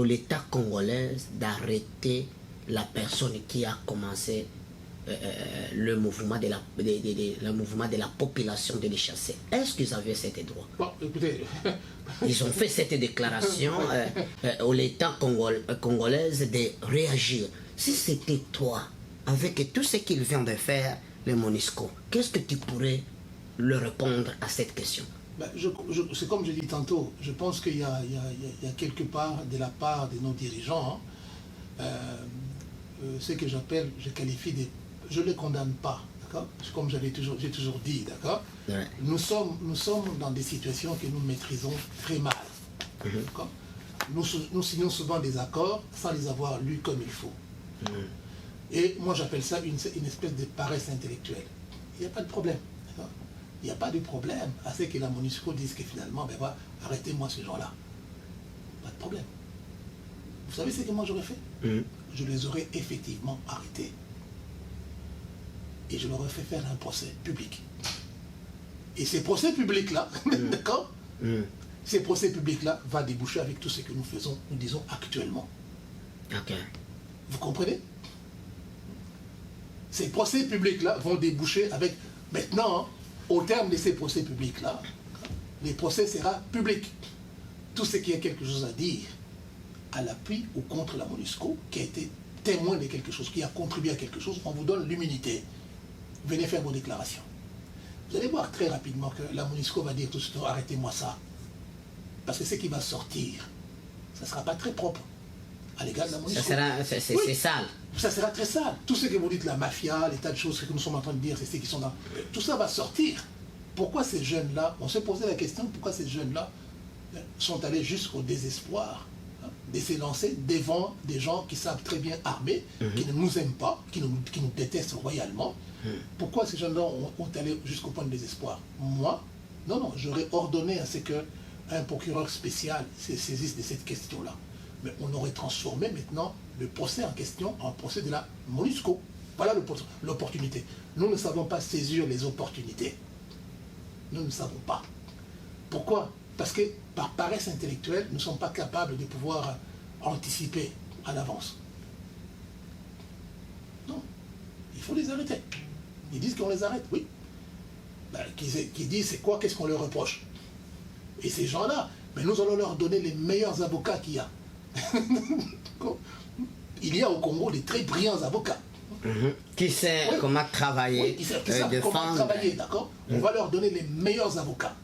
l'État congolais d'arrêter la personne qui a commencé le mouvement de la population de les chasser? Est-ce qu'ils avaient cet droit? Bon, écoutez... Ils ont fait cette déclaration à l'État congolaise de réagir. Si c'était toi, avec tout ce qu'ils viennent de faire, les MONUSCO, qu'est-ce que tu pourrais leur répondre à cette question? C'est comme je dis tantôt, je pense qu'il y a quelque part, de la part de nos dirigeants, ce que je qualifie de... Je ne les condamne pas, d'accord? Comme j'ai toujours dit, d'accord? Ouais. Nous sommes dans des situations que nous maîtrisons très mal, d'accord? Nous signons souvent des accords sans les avoir lus comme il faut. Et moi j'appelle ça une espèce de paresse intellectuelle. Il n'y a pas de problème, d'accord? Il n'y a pas de problème à ce que la MONUSCO dise que finalement, arrêtez-moi ces gens-là. Pas de problème. Vous savez ce que moi j'aurais fait? Je les aurais effectivement arrêtés. Et je leur ai fait faire un procès public. Et ces procès publics-là, d'accord? Ces procès publics-là vont déboucher avec tout ce que nous faisons, nous disons actuellement. Okay. Vous comprenez? Ces procès publics-là vont déboucher avec... Maintenant, au terme de ces procès publics-là, les procès sera public. Tout ce qui a quelque chose à dire à l'appui ou contre la MONUSCO, qui a été témoin de quelque chose, qui a contribué à quelque chose, on vous donne l'immunité. Venez faire vos déclarations. Vous allez voir très rapidement que la MONUSCO va dire tout ce temps, arrêtez-moi ça. Parce que ce qui va sortir, ça ne sera pas très propre à l'égard de la MONUSCO. C'est sale. Ça sera très sale. Tout ce que vous dites, la mafia, les tas de choses que nous sommes en train de dire, c'est ceux qui sont dans... Tout ça va sortir. Pourquoi ces jeunes-là, on s'est posé la question, pourquoi ces jeunes-là sont allés jusqu'au désespoir de se lancer devant des gens qui savent très bien armés, qui ne nous aiment pas, qui nous détestent royalement. Pourquoi ces jeunes-là ont allé jusqu'au point de désespoir? Moi, non, j'aurais ordonné à ce qu'un procureur spécial se saisisse de cette question-là. Mais on aurait transformé maintenant le procès en question en procès de la MONUSCO. Voilà l'opportunité. Nous ne savons pas saisir les opportunités. Nous ne savons pas. Pourquoi? Parce que par paresse intellectuelle, nous ne sommes pas capables de pouvoir anticiper à l'avance. Non. Il faut les arrêter. Ils disent qu'on les arrête, oui. Qui disent c'est quoi, qu'est-ce qu'on leur reproche? Et ces gens-là, nous allons leur donner les meilleurs avocats qu'il y a. Il y a au Congo des très brillants avocats. Qui sait comment travailler, qui savent comment travailler, d'accord? On va leur donner les meilleurs avocats.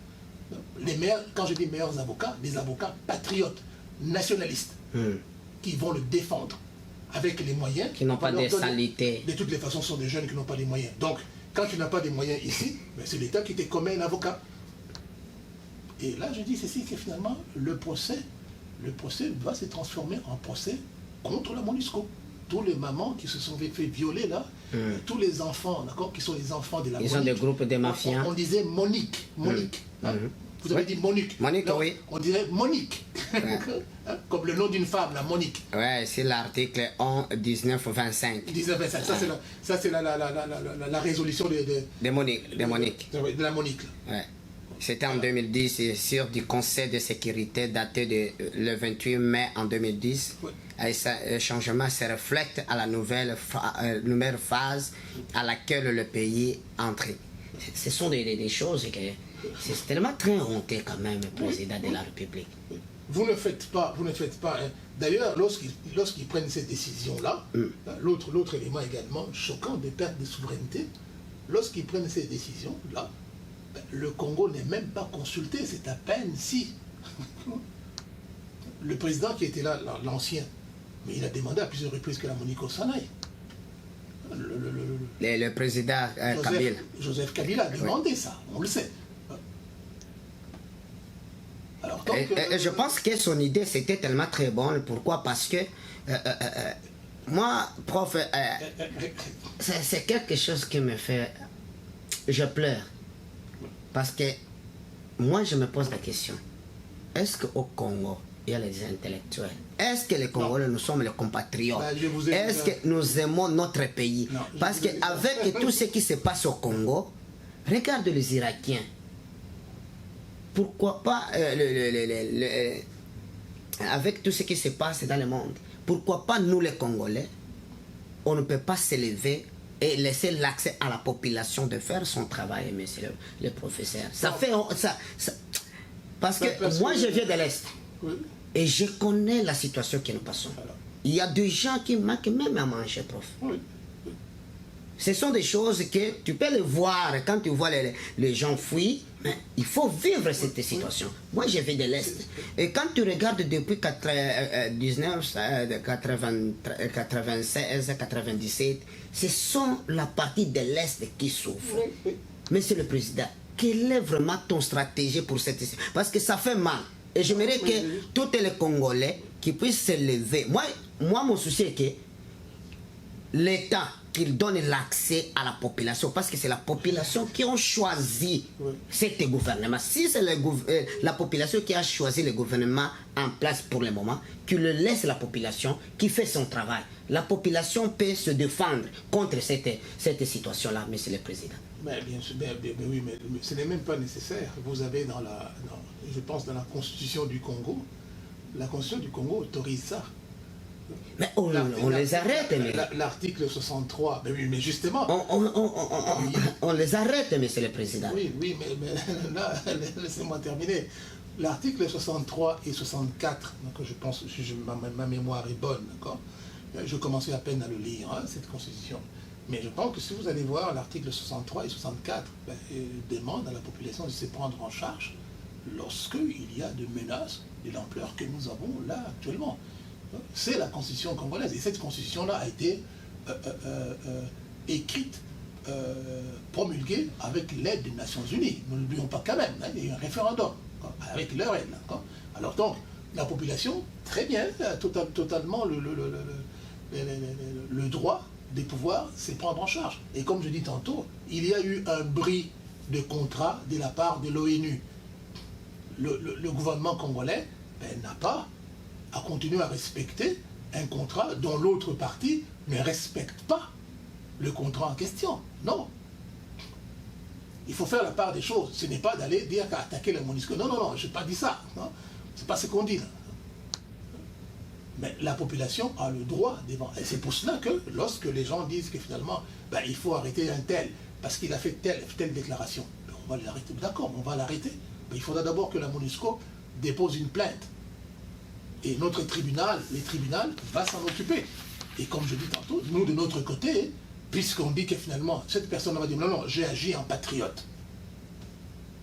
Les meilleurs, quand je dis meilleurs avocats, des avocats patriotes, nationalistes, qui vont le défendre avec les moyens. Qui n'ont pas de saleté. De toutes les façons, ce sont des jeunes qui n'ont pas les moyens. Donc, quand tu n'as pas de moyens ici, c'est l'État qui te commet un avocat. Et là, je dis ceci, que finalement, le procès va se transformer en procès contre la MONUSCO. Tous les mamans qui se sont fait violer là, tous les enfants, d'accord, qui sont les enfants de la Ils ont des groupes de mafias. On disait Monique. Hein? Vous avez dit Monique. Monique, non, oui. On dirait Monique. Hein? Comme le nom d'une femme, la Monique. Ouais, c'est l'article 1925. 1925. Ça, c'est la résolution de Monique. De la Monique. Ouais. C'était en 2010, c'est sûr, du Conseil de sécurité daté le 28 mai en 2010. Oui. Et ce changement se reflète à la nouvelle phase à laquelle le pays entre. Ce sont des choses que c'est tellement très honteux quand même, le président de la République. Vous ne faites pas. Hein. D'ailleurs, lorsqu'ils prennent cette décision-là, l'autre élément également choquant de perte de souveraineté, lorsqu'ils prennent ces décisions-là, le Congo n'est même pas consulté, c'est à peine si. Le président qui était là, l'ancien, mais il a demandé à plusieurs reprises que la Monique s'en aille. Le président Kabila. Joseph Kabila a demandé ça, on le sait. Alors, donc, je pense que son idée c'était tellement très bonne. Pourquoi? Parce que moi, prof, c'est quelque chose qui me fait... Je pleure. Parce que moi, je me pose la question. Est-ce qu'au Congo, il y a les intellectuels? Est-ce que les Congolais, nous sommes les compatriotes? Est-ce que nous aimons notre pays? Parce qu'avec tout ce qui se passe au Congo, regarde les Irakiens. Pourquoi pas, avec tout ce qui se passe dans le monde, pourquoi pas nous les Congolais, on ne peut pas s'élever et laisser l'accès à la population de faire son travail, monsieur le professeur. Ça fait... parce que moi, je viens de l'Est. Oui. Et je connais la situation que nous passons. Alors. Il y a des gens qui manquent même à manger, prof. Oui. Ce sont des choses que tu peux les voir quand tu vois les gens fuir, mais il faut vivre cette situation. Moi, je viens de l'Est. Et quand tu regardes depuis 1996, 97, ce sont la partie de l'Est qui souffre. Monsieur le Président, quelle est vraiment ton stratégie pour cette situation? Parce que ça fait mal. Et j'aimerais que tous les Congolais qui puissent se lever. Moi, mon souci est que l'État qu'il donne l'accès à la population, parce que c'est la population qui a choisi ce gouvernement. Si c'est la population qui a choisi le gouvernement en place pour le moment, qu'il laisse la population qui fait son travail. La population peut se défendre contre cette situation-là, monsieur le Président. Mais bien sûr, oui, mais ce n'est même pas nécessaire. Vous avez je pense dans la Constitution du Congo, la Constitution du Congo autorise ça. Mais on les arrête, mais... L'article 63, mais oui, mais justement... On les arrête, monsieur le Président. Oui, mais là, laissez-moi terminer. L'article 63 et 64, donc je pense, si ma mémoire est bonne, d'accord? Je commençais à peine à le lire, hein, cette Constitution. Mais je pense que si vous allez voir l'article 63 et 64, demande à la population de se prendre en charge lorsqu'il y a de menaces de l'ampleur que nous avons là actuellement. C'est la constitution congolaise. Et cette constitution-là a été écrite, promulguée avec l'aide des Nations Unies. Nous n'oublions pas quand même, hein, il y a eu un référendum avec leur aide. Alors donc, la population, très bien, a totalement le droit de pouvoir se prendre en charge. Et comme je dis tantôt, il y a eu un bris de contrat de la part de l'ONU. Le gouvernement congolais n'a pas à continuer à respecter un contrat dont l'autre partie ne respecte pas le contrat en question. Non. Il faut faire la part des choses. Ce n'est pas d'aller dire qu'attaquer la MONUSCO. Non, je n'ai pas dit ça. Ce n'est pas ce qu'on dit là. Mais la population a le droit devant. Et c'est pour cela que lorsque les gens disent que finalement, il faut arrêter un tel, parce qu'il a fait telle déclaration, on va l'arrêter. D'accord, on va l'arrêter. Mais il faudra d'abord que la MONUSCO dépose une plainte. Et notre tribunal, les tribunaux, va s'en occuper. Et comme je dis tantôt, nous de notre côté, puisqu'on dit que finalement, cette personne va dire non, j'ai agi en patriote.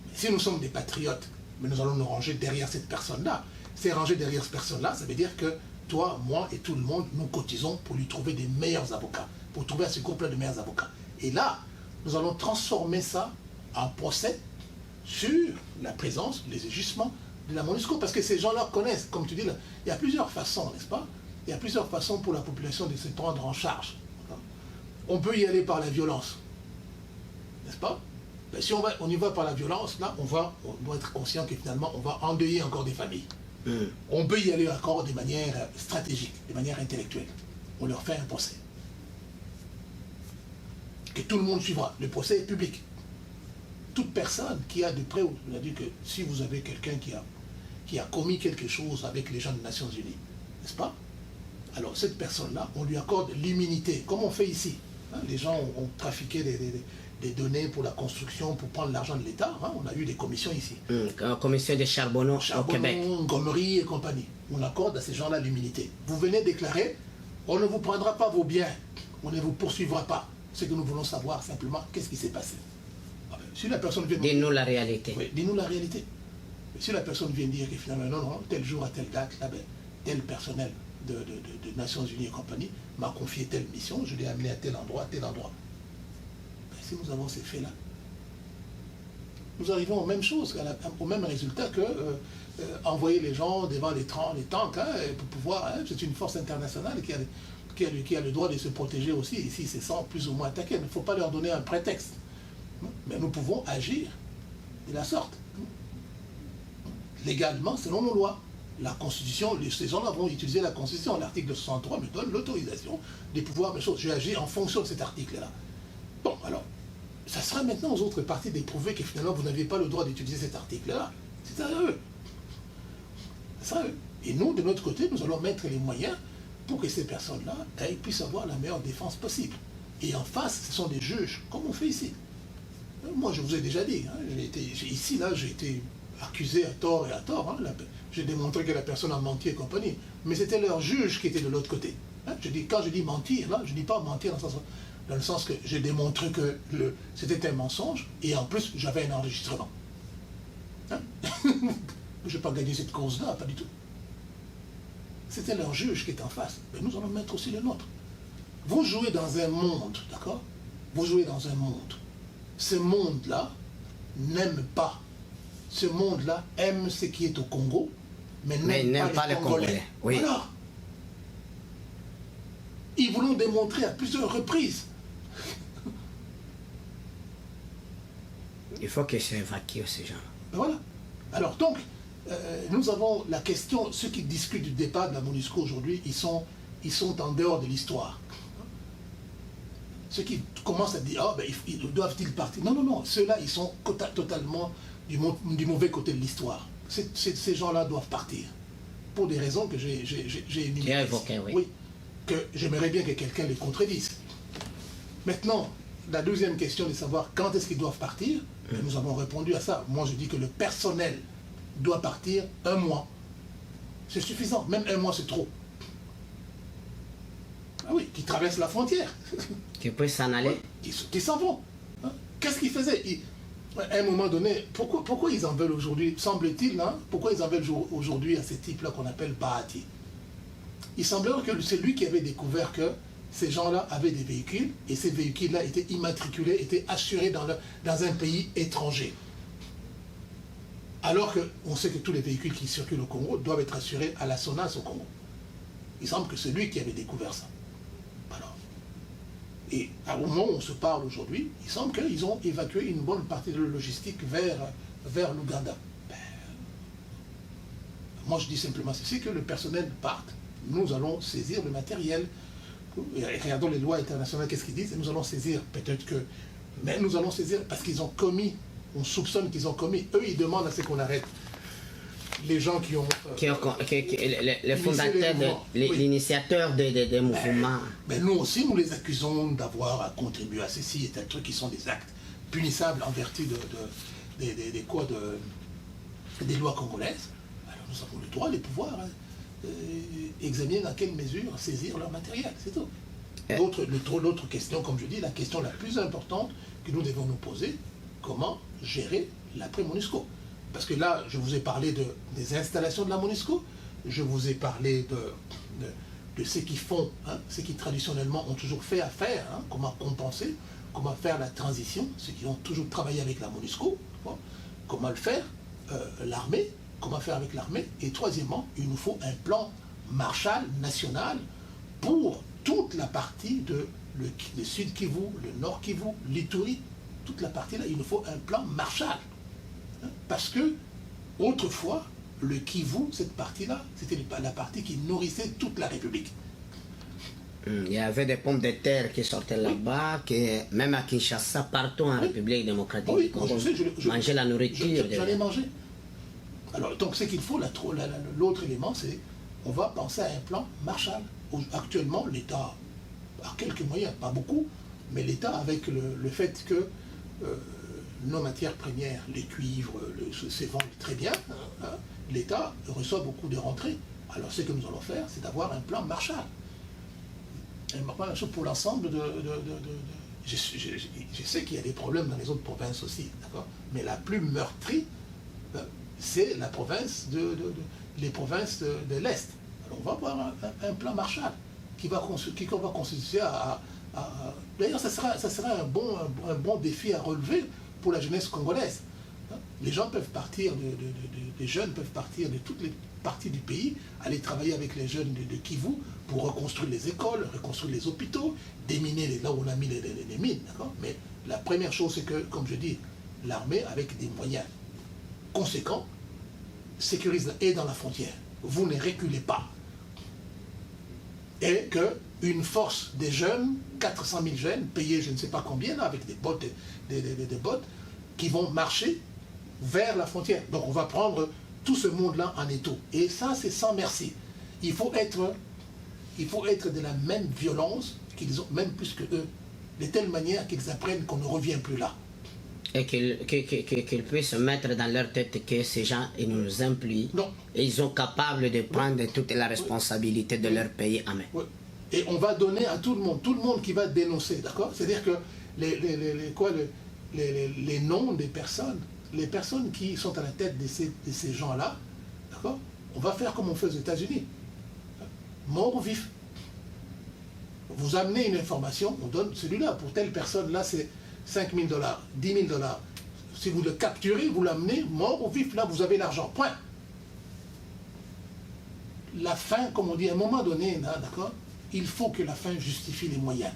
Mais si nous sommes des patriotes, mais nous allons nous ranger derrière cette personne-là. C'est ranger derrière cette personne-là, ça veut dire que toi, moi et tout le monde, nous cotisons pour lui trouver des meilleurs avocats, pour trouver à ce couple de meilleurs avocats. Et là, nous allons transformer ça en procès sur la présence, les agissements de la MONUSCO, parce que ces gens-là connaissent, comme tu dis, là, il y a plusieurs façons, n'est-ce pas? Il y a plusieurs façons pour la population de se prendre en charge. on peut y aller par la violence. N'est-ce pas? Ben, si on y va par la violence, là, on doit être conscient que finalement, on va endeuiller encore des familles. On peut y aller encore de manière stratégique, de manière intellectuelle. On leur fait un procès. Que tout le monde suivra. Le procès est public. Toute personne qui a de près, on a dit que si vous avez quelqu'un qui a commis quelque chose avec les gens des Nations Unies, n'est-ce pas? Alors cette personne-là, on lui accorde l'immunité, comme on fait ici. Hein, les gens ont trafiqué des données pour la construction, pour prendre l'argent de l'État. Hein, on a eu des commissions ici. Commission de charbonneau au Québec. Gomery et compagnie. On accorde à ces gens-là l'immunité. Vous venez déclarer, on ne vous prendra pas vos biens, on ne vous poursuivra pas. Ce que nous voulons savoir simplement, qu'est-ce qui s'est passé? Ah ben, si la personne vient... Dis-nous la réalité. Oui, dis-nous la réalité. Si la personne vient dire que finalement, non, tel jour à telle date, là, ben, tel personnel de Nations Unies et compagnie m'a confié telle mission, je l'ai amené à tel endroit, Ben, si nous avons ces faits-là, nous arrivons aux mêmes choses, au même résultat que envoyer les gens devant les tanks, hein, pour pouvoir... Hein, c'est une force internationale qui a le droit de se protéger aussi, ici, c'est sans plus ou moins attaquer. Il ne faut pas leur donner un prétexte. Mais nous pouvons agir de la sorte. Légalement, selon nos lois. La Constitution, ces gens-là vont utiliser la Constitution. L'article 63 me donne l'autorisation de pouvoir mes choses. Je vais agir en fonction de cet article-là. Bon, alors, ça sera maintenant aux autres parties d'éprouver que finalement, vous n'avez pas le droit d'utiliser cet article-là. C'est à eux. C'est à eux. Et nous, de notre côté, nous allons mettre les moyens pour que ces personnes-là puissent avoir la meilleure défense possible. Et en face, ce sont des juges, comme on fait ici. Moi, je vous ai déjà dit, hein, ici, là, j'ai été accusé à tort et à tort. Hein, j'ai démontré que la personne a menti et compagnie. Mais c'était leur juge qui était de l'autre côté. Hein, quand je dis mentir, là, je ne dis pas mentir dans le sens que j'ai démontré que c'était un mensonge, et en plus, j'avais un enregistrement. Hein? Je n'ai pas gagné cette cause-là, pas du tout. C'était leur juge qui est en face. Mais nous allons mettre aussi le nôtre. Vous jouez dans un monde, d'accord? Vous jouez dans un monde. Ce monde-là n'aime pas. Ce monde-là aime ce qui est au Congo, mais n'aime pas les Congolais. Oui. Alors, ils vous l'ont démontré à plusieurs reprises. Il faut que ça évacue ces gens. Voilà. Alors donc, nous avons la question, ceux qui discutent du départ de la MONUSCO aujourd'hui, ils sont en dehors de l'histoire. Ceux qui commencent à dire, doivent-ils partir? Non, non, non, ceux-là, ils sont totalement du mauvais côté de l'histoire. Ces gens-là doivent partir. Pour des raisons que j'ai évoquées, oui. Oui, que j'aimerais bien que quelqu'un les contredise. Maintenant, la deuxième question de savoir quand est-ce qu'ils doivent partir, nous avons répondu à ça. Moi, je dis que le personnel doit partir 1 mois. C'est suffisant. Même 1 mois, c'est trop. Ah oui, qui traversent la frontière. Qui peuvent s'en aller. Qui s'en vont. Hein? Qu'est-ce qu'ils faisaient? À un moment donné, pourquoi ils en veulent aujourd'hui? Semble-t-il, hein, pourquoi ils en veulent aujourd'hui à ces types-là qu'on appelle Bahati? Il semblerait que c'est lui qui avait découvert que ces gens-là avaient des véhicules, et ces véhicules-là étaient immatriculés, étaient assurés dans un pays étranger. Alors qu'on sait que tous les véhicules qui circulent au Congo doivent être assurés à la SONAS au Congo. Il semble que c'est lui qui avait découvert ça. Alors, et au moment où on se parle aujourd'hui, il semble qu'ils ont évacué une bonne partie de la logistique vers l'Ouganda. Moi je dis simplement ceci, que le personnel parte. Nous allons saisir le matériel. Et regardons les lois internationales, qu'est-ce qu'ils disent? Et nous allons saisir, peut-être que... Mais nous allons saisir parce qu'ils ont commis, on soupçonne qu'ils ont commis. Eux, ils demandent à ce qu'on arrête les gens qui ont... les fondateurs, l'initiateur des mouvements. Mais nous aussi, nous les accusons d'avoir contribué à ceci et tel truc qui sont des actes punissables en vertu des lois congolaises. Alors nous avons le droit, les pouvoirs, examiner dans quelle mesure saisir leur matériel, c'est tout. L'autre question, comme je dis, la question la plus importante que nous devons nous poser, comment gérer l'après-MONUSCO? Parce que là, je vous ai parlé des installations de la MONUSCO, je vous ai parlé de ce qu'ils font, hein, ce qui traditionnellement ont toujours fait affaire, hein, comment compenser, comment faire la transition, ceux qui ont toujours travaillé avec la MONUSCO, hein, comment le faire, l'armée, comment faire avec l'armée, et troisièmement, il nous faut un plan Marshall national pour toute la partie de le sud Kivu, le nord Kivu, l'Ituri, toute la partie là, il nous faut un plan Marshall. Hein, parce que, autrefois, le Kivu, cette partie-là, c'était la partie qui nourrissait toute la République. Il y avait des pommes de terre qui sortaient là-bas, même à Kinshasa, partout en République démocratique du Congo, manger la nourriture. J'en ai mangé. Alors, donc, ce qu'il faut, l'autre élément, c'est on va penser à un plan Marshall. Actuellement, l'État a quelques moyens, pas beaucoup, mais l'État, avec le fait que nos matières premières, les cuivres, se vendent très bien, hein, l'État reçoit beaucoup de rentrées. Alors, ce que nous allons faire, c'est d'avoir un plan Marshall. Et maintenant, pour l'ensemble je sais qu'il y a des problèmes dans les autres provinces aussi, d'accord, mais la plus meurtrie, c'est la province les provinces de l'Est. Alors, on va avoir un plan Marshall qui va constituer d'ailleurs, ça sera un bon défi à relever pour la jeunesse congolaise. Les gens peuvent partir, les jeunes peuvent partir de toutes les parties du pays, aller travailler avec les jeunes de Kivu pour reconstruire les écoles, reconstruire les hôpitaux, déminer là où on a mis les mines. Mais la première chose, c'est que, comme je dis, l'armée, avec des moyens conséquents, sécurise et dans la frontière. Vous ne reculez pas. Et qu'une force des jeunes, 400 000 jeunes, payés je ne sais pas combien, là, avec des bottes, des bottes, qui vont marcher vers la frontière. Donc on va prendre tout ce monde-là en étau. Et ça, c'est sans merci. Il faut être de la même violence qu'ils ont, même plus que eux, de telle manière qu'ils apprennent qu'on ne revient plus là. Et qu'ils puissent mettre dans leur tête que ces gens, ils nous implient. Non. Et ils sont capables de prendre toute la responsabilité de leur pays en main. Oui. Et on va donner à tout le monde qui va dénoncer, d'accord? C'est-à-dire que les noms des personnes, les personnes qui sont à la tête de ces gens-là, d'accord? On va faire comme on fait aux États-Unis. Mort ou vif. Vous amenez une information, on donne celui-là, pour telle personne, là c'est 5 000 $, 10 000 $. Si vous le capturez, vous l'amenez, mort ou vif, là vous avez l'argent. Point. La fin, comme on dit, à un moment donné, d'accord, il faut que la fin justifie les moyens.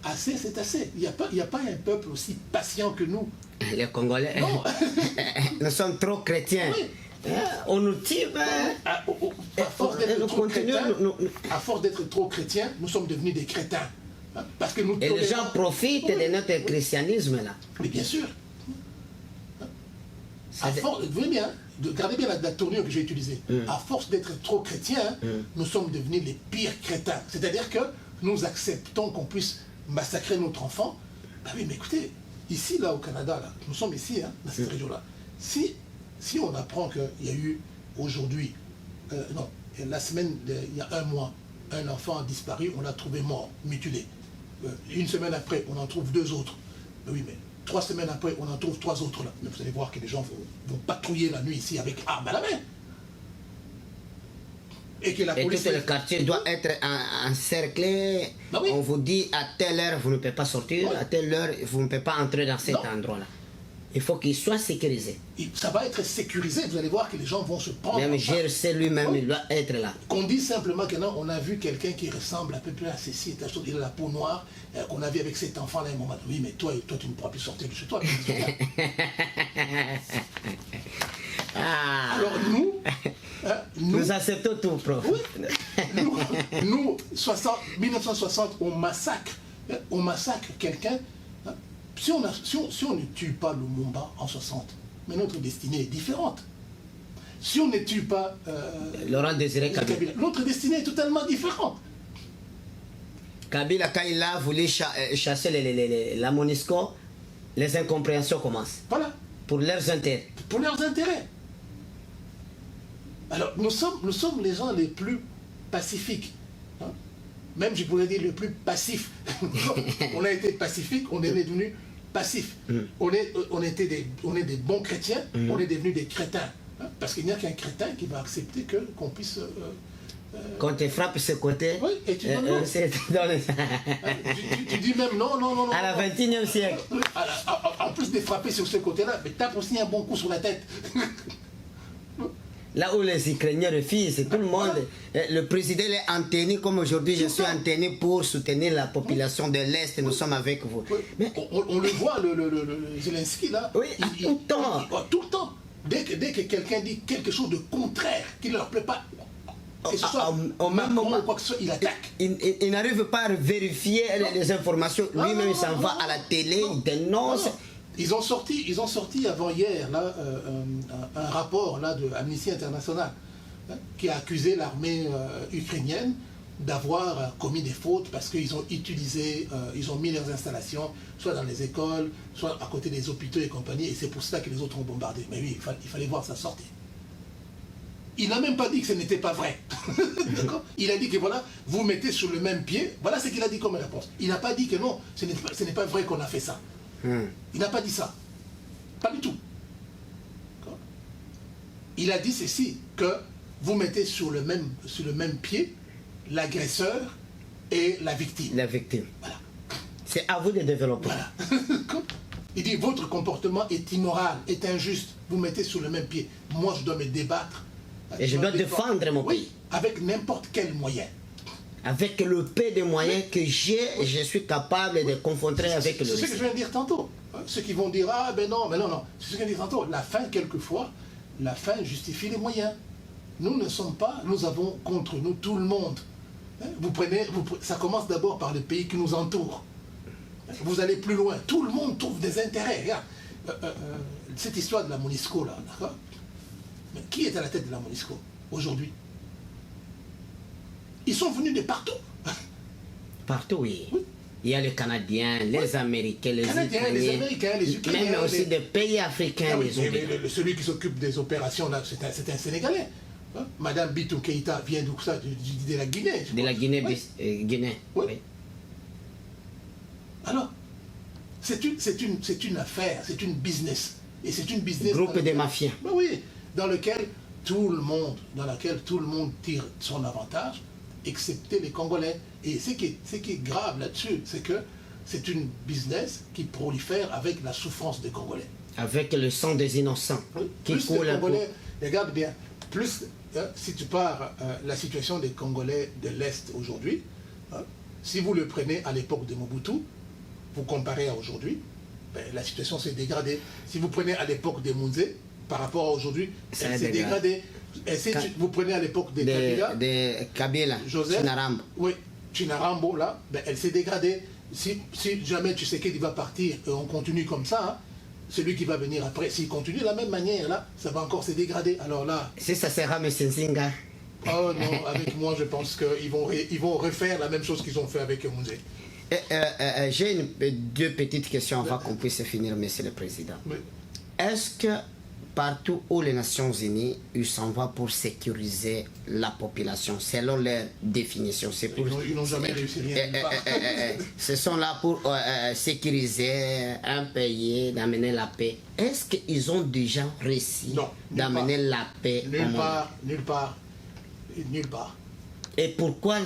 Assez, c'est assez. Il n'y a pas un peuple aussi patient que nous. Les Congolais, non. Nous sommes trop chrétiens. Oui. On nous tire. À force d'être trop chrétiens, nous sommes devenus des crétins. Parce que nous et les gens profitent de notre christianisme là. Mais bien sûr. Regardez bien la tournure que j'ai utilisée. À force d'être trop chrétiens, nous sommes devenus les pires crétins. C'est-à-dire que nous acceptons qu'on puisse massacrer notre enfant. Ben oui, mais écoutez, ici, là, au Canada, là, nous sommes ici, hein, dans cette région-là. Si on apprend qu'il y a eu aujourd'hui, la semaine, il y a un mois, un enfant a disparu, on l'a trouvé mort, mutilé. Une semaine après, on en trouve 2 autres. Ben oui, mais 3 semaines après, on en trouve 3 autres là. Mais vous allez voir que les gens vont patrouiller la nuit ici avec armes à la main. Et que la police... tout le quartier doit être encerclé. Ben oui. On vous dit à telle heure, vous ne pouvez pas sortir, à telle heure, vous ne pouvez pas entrer dans cet endroit-là. Il faut qu'il soit sécurisé. Ça va être sécurisé, vous allez voir que les gens vont se prendre. Même GRC lui-même, il doit être là. Qu'on dise simplement que non, on a vu quelqu'un qui ressemble à peu près à ceci, il a la peau noire, qu'on a vu avec cet enfant-là à un moment. Oui, mais toi, tu ne pourras plus sortir de chez toi. Alors nous acceptons tout, prof. Oui, nous 1960, on massacre quelqu'un. Si on ne tue pas Lumumba en 60, mais notre destinée est différente. Si on ne tue pas Laurent Désiré Kabila, notre destinée est totalement différente. Kabila, quand il a voulu chasser la MONUSCO, les incompréhensions commencent. Voilà. Pour leurs intérêts. Pour leurs intérêts. Alors, nous sommes les gens les plus pacifiques. Hein? Même, je pourrais dire, les plus passifs. On a été pacifiques, on est devenu passifs. On est des bons chrétiens, on est devenus des crétins. Hein? Parce qu'il n'y a qu'un crétin qui va accepter qu'on puisse... Quand tu frappes ce côté, oui, et tu tu dis même non. À la 21e siècle. En plus de frapper sur ce côté-là, mais tape aussi un bon coup sur la tête. Là où les Ukrainiens refusent, tout le monde, le président est en tenue, comme aujourd'hui je suis en tenue pour soutenir la population de l'Est, nous sommes avec vous. Oui. Mais, on le voit, le Zelensky là, oui, tout le temps. Tout le temps. Dès que quelqu'un dit quelque chose de contraire, qui ne leur plaît pas, que ce soit au même moment, ou quoi que ce soit, il attaque. Il n'arrive pas à vérifier les informations. Lui-même, il s'en va à la télé, il dénonce. Ils ont sorti avant-hier là, un rapport là, de Amnesty International qui a accusé l'armée ukrainienne d'avoir commis des fautes parce qu'ils ont utilisé, ils ont mis leurs installations soit dans les écoles, soit à côté des hôpitaux et compagnie, et c'est pour ça que les autres ont bombardé. Mais oui, il fallait voir ça sortir. Il n'a même pas dit que ce n'était pas vrai. Il a dit que voilà, vous mettez sur le même pied. Voilà ce qu'il a dit comme réponse. Il n'a pas dit que non, ce n'est pas vrai qu'on a fait ça. Il n'a pas dit ça. Pas du tout. Il a dit ceci, que vous mettez sur le même pied l'agresseur et la victime. La victime. Voilà. C'est à vous de développer. Voilà. Il dit, votre comportement est immoral, est injuste. Vous mettez sur le même pied. Moi, je dois me débattre. Et je dois défendre mon pays. Avec n'importe quel moyen. Avec le peu de moyens que j'ai, je suis capable de confronter avec le C'est ce que je viens de dire tantôt. Ceux qui vont dire, ah ben non, mais non, non. C'est ce que je viens de dire tantôt. La fin, quelquefois, la fin justifie les moyens. Nous ne sommes pas, nous avons contre nous tout le monde. Ça commence d'abord par les pays qui nous entourent. Vous allez plus loin. Tout le monde trouve des intérêts. Regarde, cette histoire de la MONUSCO, là, d'accord? Mais qui est à la tête de la MONUSCO aujourd'hui? Ils sont venus de partout. Partout, oui. Il y a les Canadiens, les Américains, les Américains, les Ukrainiens. Même aussi des pays africains. Celui qui s'occupe des opérations, là, c'est un Sénégalais. Hein? Madame Bitou Keïta vient d'où ça? De la Guinée. De la Guinée. Oui. Guinée. Oui. Oui. Alors, c'est une affaire, c'est une business. Et c'est une business. Groupe de mafias. Ben oui, dans lequel tout le monde tire son avantage, excepté les Congolais. Et ce qui est grave là-dessus, c'est que c'est une business qui prolifère avec la souffrance des Congolais. Avec le sang des innocents. Oui. Qui Plus coule les Congolais, regarde bien, plus si tu pars la situation des Congolais de l'Est aujourd'hui, si vous le prenez à l'époque de Mobutu, vous comparez à aujourd'hui, ben, la situation s'est dégradée. Si vous prenez à l'époque de Mounzé, par rapport à aujourd'hui, elle s'est dégradée. Et si vous prenez à l'époque de Kabila, Joseph, Chinarambo. Oui, Chinarambo, là, ben, elle s'est dégradée. Si jamais tu sais qu'il va partir et on continue comme ça, hein, celui qui va venir après, s'il continue de la même manière, là, ça va encore se dégrader. Alors là... Si ça sera M. Nzinga. Oh non, avec moi, je pense qu'ils vont refaire la même chose qu'ils ont fait avec Mounzé. J'ai deux petites questions avant qu'on puisse finir, Monsieur le Président. Oui. Est-ce que partout où les Nations Unies s'en vont pour sécuriser la population, selon leur définition, c'est pour... Ils n'ont jamais réussi rien. Ce sont là pour sécuriser un pays, d'amener la paix. Est-ce qu'ils ont déjà réussi d'amener la paix au monde? Nulle part. Et pourquoi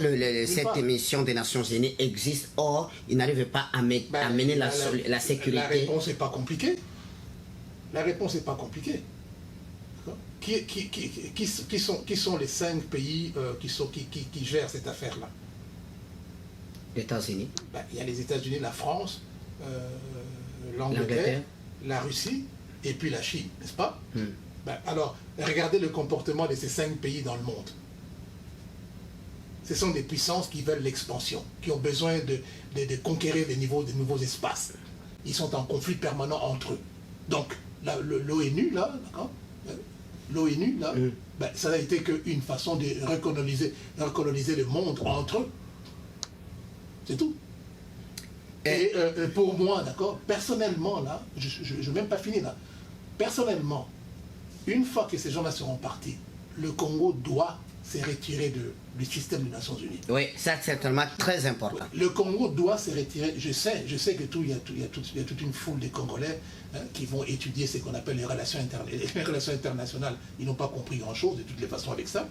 cette mission des Nations Unies existe? Or, ils n'arrivent pas à amener la sécurité. La réponse n'est pas compliquée. La réponse n'est pas compliquée. Qui sont les 5 pays qui gèrent cette affaire-là? Les États-Unis. Il y a les États-Unis, la France, l'Angleterre, la Russie et puis la Chine, n'est-ce pas? Alors, regardez le comportement de ces 5 pays dans le monde. Ce sont des puissances qui veulent l'expansion, qui ont besoin de conquérir des nouveaux espaces. Ils sont en conflit permanent entre eux. Donc, l'ONU, là, d'accord, l'ONU, là, ça n'a été qu'une façon de recoloniser le monde entre eux. C'est tout. Et pour moi, d'accord, personnellement, là, je ne vais même pas finir là. Personnellement, une fois que ces gens-là seront partis, le Congo doit se retirer du système des Nations Unies. Oui, ça c'est certainement très important. Le Congo doit se retirer. Je sais que il y a toute une foule de Congolais qui vont étudier ce qu'on appelle les relations internationales. Ils n'ont pas compris grand-chose de toutes les façons avec ça.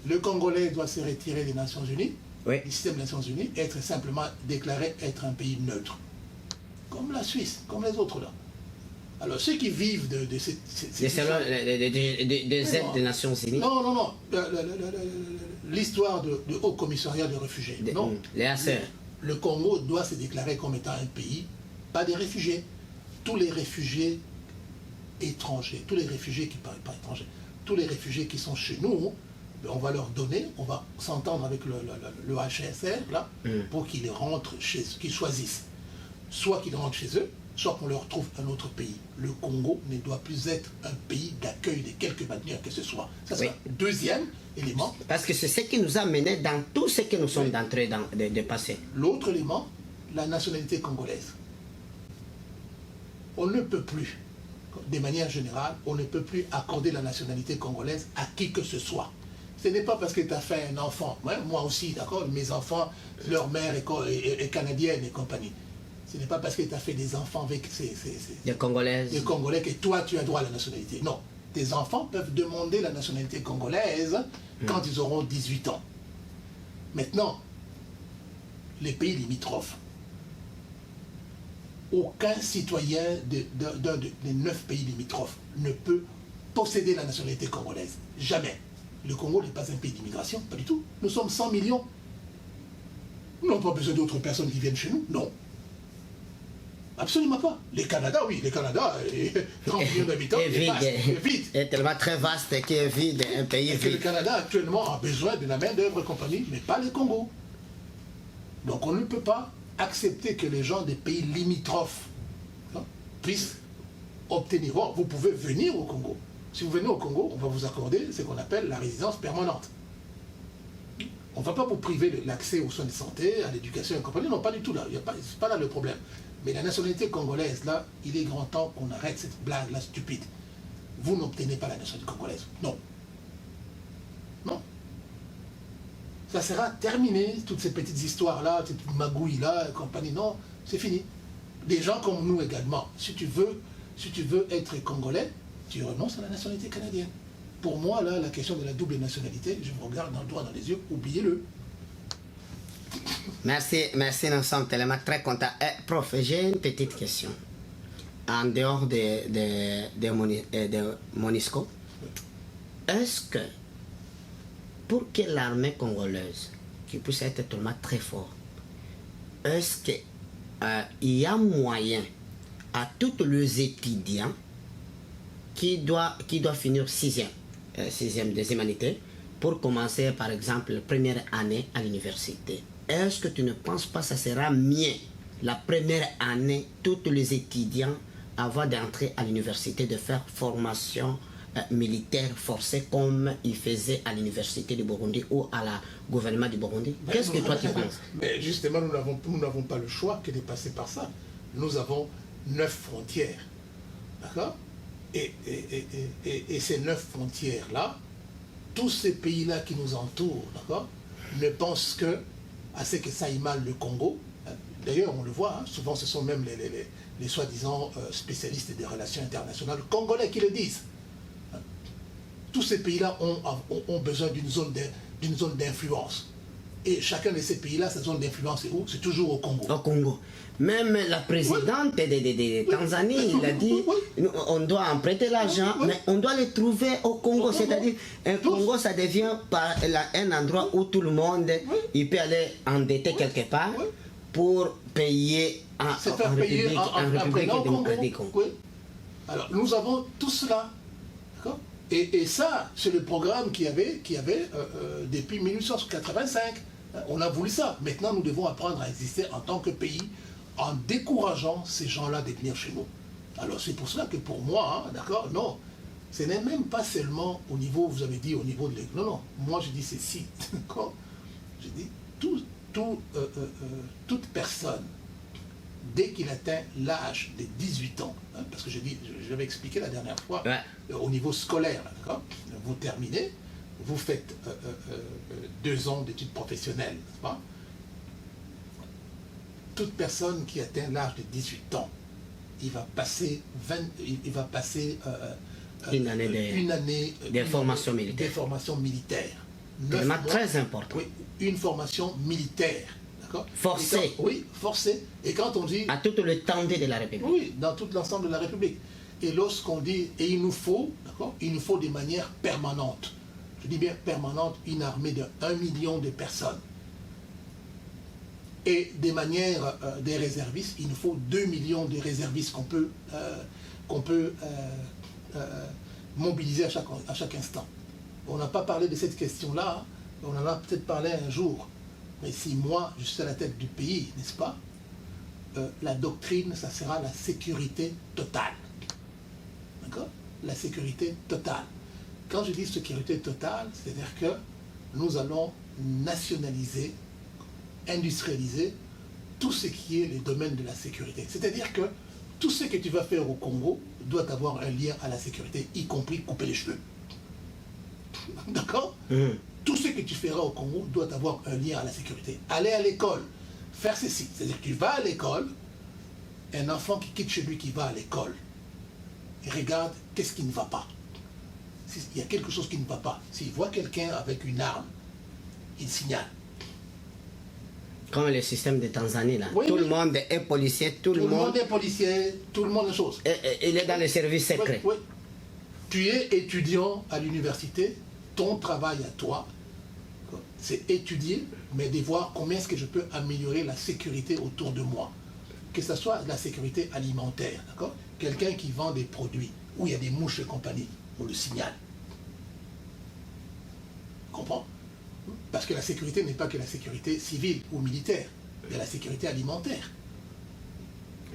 Le Congolais doit se retirer des Nations Unies, du système des Nations Unies, et être simplement déclaré être un pays neutre. Comme la Suisse, comme les autres là. Alors, ceux qui vivent de cette... C'est selon des aides des Nations Unies. Non. L'histoire du Haut Commissariat des réfugiés. Non. Les ACR. Le Congo doit se déclarer comme étant un pays, pas des réfugiés. Tous les réfugiés étrangers, tous les réfugiés qui pas étrangers, tous les réfugiés qui sont chez nous, on va leur donner, on va s'entendre avec le HCR là, pour qu'ils rentrent chez eux, qu'ils choisissent. Soit qu'ils rentrent chez eux, soit qu'on leur trouve un autre pays. Le Congo ne doit plus être un pays d'accueil de quelque manière que ce soit. Ça, c'est le deuxième élément. Parce que c'est ce qui nous a menés dans tout ce que nous sommes d'entrée de passer. L'autre élément, la nationalité congolaise. On ne peut plus, de manière générale, on ne peut plus accorder la nationalité congolaise à qui que ce soit. Ce n'est pas parce que tu as fait un enfant, moi aussi, d'accord, mes enfants, leur mère est canadienne et compagnie. Ce n'est pas parce que tu as fait des enfants avec des Congolais que toi tu as droit à la nationalité. Non, tes enfants peuvent demander la nationalité congolaise quand ils auront 18 ans. Maintenant, les pays limitrophes, aucun citoyen d'un des 9 pays limitrophes ne peut posséder la nationalité congolaise. Jamais. Le Congo n'est pas un pays d'immigration, pas du tout. Nous sommes 100 millions. Nous n'avons pas besoin d'autres personnes qui viennent chez nous, non. Absolument pas. Les Canada, oui, les Canada, 30 millions d'habitants, est vide. C'est tellement très vaste qu'il est vide, un pays vide. Et que le Canada actuellement a besoin de la main-d'œuvre et compagnie, mais pas le Congo. Donc on ne peut pas accepter que les gens des pays limitrophes puissent obtenir. Bon, vous pouvez venir au Congo. Si vous venez au Congo, on va vous accorder ce qu'on appelle la résidence permanente. On ne va pas vous priver de l'accès aux soins de santé, à l'éducation et compagnie. Non, pas du tout là. C'est pas là le problème. Mais la nationalité congolaise, là, il est grand temps qu'on arrête cette blague-là stupide. Vous n'obtenez pas la nationalité congolaise. Non. Non. Ça sera terminé, toutes ces petites histoires-là, ces petites magouilles-là, et compagnie. Non, c'est fini. Des gens comme nous également, si tu veux être congolais, tu renonces à la nationalité canadienne. Pour moi, là, la question de la double nationalité, je vous regarde droit dans les yeux, oubliez-le. Merci, nous sommes tellement très contents. Prof, j'ai une petite question. En dehors de MONUSCO, est-ce que pour que l'armée congolaise qui puisse être totalement très forte, est-ce qu'il y a moyen à tous les étudiants qui doivent finir sixième des humanités pour commencer par exemple la première année à l'université? Est-ce que tu ne penses pas que ça sera mieux la première année, tous les étudiants avant d'entrer à l'université de faire formation militaire forcée comme ils faisaient à l'université du Burundi ou à la gouvernement du Burundi? Qu'est-ce que toi tu penses? Mais justement, nous n'avons pas le choix que de passer par ça. Nous avons 9 frontières. D'accord? Et ces 9 frontières-là, tous ces pays-là qui nous entourent, d'accord, ne pensent que à ce que ça aille mal le Congo. D'ailleurs, on le voit, hein, souvent ce sont même les soi-disant spécialistes des relations internationales congolais qui le disent. Tous ces pays-là ont besoin d'une zone d'influence. Et chacun de ces pays-là, sa zone d'influence est où? C'est toujours au Congo. Au Congo. Même la présidente de Tanzanie, il a dit, on doit emprunter l'argent, mais on doit le trouver au Congo. C'est-à-dire, un Congo, ça devient un endroit où tout le monde il peut aller endetter quelque part pour payer en République démocratique. Oui. Alors, nous avons tout cela. D'accord? Et ça, c'est le programme qu'il y avait depuis 1885. On a voulu ça. Maintenant, nous devons apprendre à exister en tant que pays en décourageant ces gens-là de venir chez nous. Alors, c'est pour cela que pour moi, hein, d'accord, non, ce n'est même pas seulement au niveau, vous avez dit, au niveau de l'école. Non, moi, je dis ceci, d'accord. Je dis, toute personne, dès qu'il atteint l'âge de 18 ans, hein, parce que j'avais expliqué la dernière fois, au niveau scolaire, d'accord, vous terminez, vous faites 2 ans d'études professionnelles, n'est-ce pas? Toute personne qui atteint l'âge de 18 ans, il va passer une année de formation militaire. Des formations militaires. C'est très important. Oui, une formation militaire. Forcée. Oui, forcée. Et quand on dit... À tout le temps de la République. Oui, dans tout l'ensemble de la République. Et lorsqu'on dit, et il nous faut, d'accord, il nous faut de manière permanente, je dis bien permanente, une armée de 1 million de personnes. Et de manière des réservistes, il nous faut 2 millions de réservistes qu'on peut mobiliser à chaque instant. On n'a pas parlé de cette question-là, on en a peut-être parlé un jour. Mais si moi, je suis à la tête du pays, n'est-ce pas, la doctrine, ça sera la sécurité totale. D'accord? La sécurité totale. Quand je dis sécurité totale, c'est-à-dire que nous allons nationaliser, industrialiser tout ce qui est le domaine de la sécurité. C'est-à-dire que tout ce que tu vas faire au Congo doit avoir un lien à la sécurité, y compris couper les cheveux. D'accord? Tout ce que tu feras au Congo doit avoir un lien à la sécurité. Aller à l'école, faire ceci. C'est-à-dire que tu vas à l'école, un enfant qui quitte chez lui, qui va à l'école, il regarde qu'est-ce qui ne va pas. S'il y a quelque chose qui ne va pas, s'il voit quelqu'un avec une arme, il signale. Comme le système de Tanzanie, là. Oui, tout oui. Le monde est policier, tout le monde est policier, tout le monde est chose. il est dans les services secrets. Oui, oui. Tu es étudiant à l'université, ton travail à toi, c'est étudier, mais de voir comment est-ce que je peux améliorer la sécurité autour de moi. Que ce soit la sécurité alimentaire, d'accord? Quelqu'un qui vend des produits, où il y a des mouches et compagnie, on le signale. Comprends? Parce que la sécurité n'est pas que la sécurité civile ou militaire, il y a la sécurité alimentaire.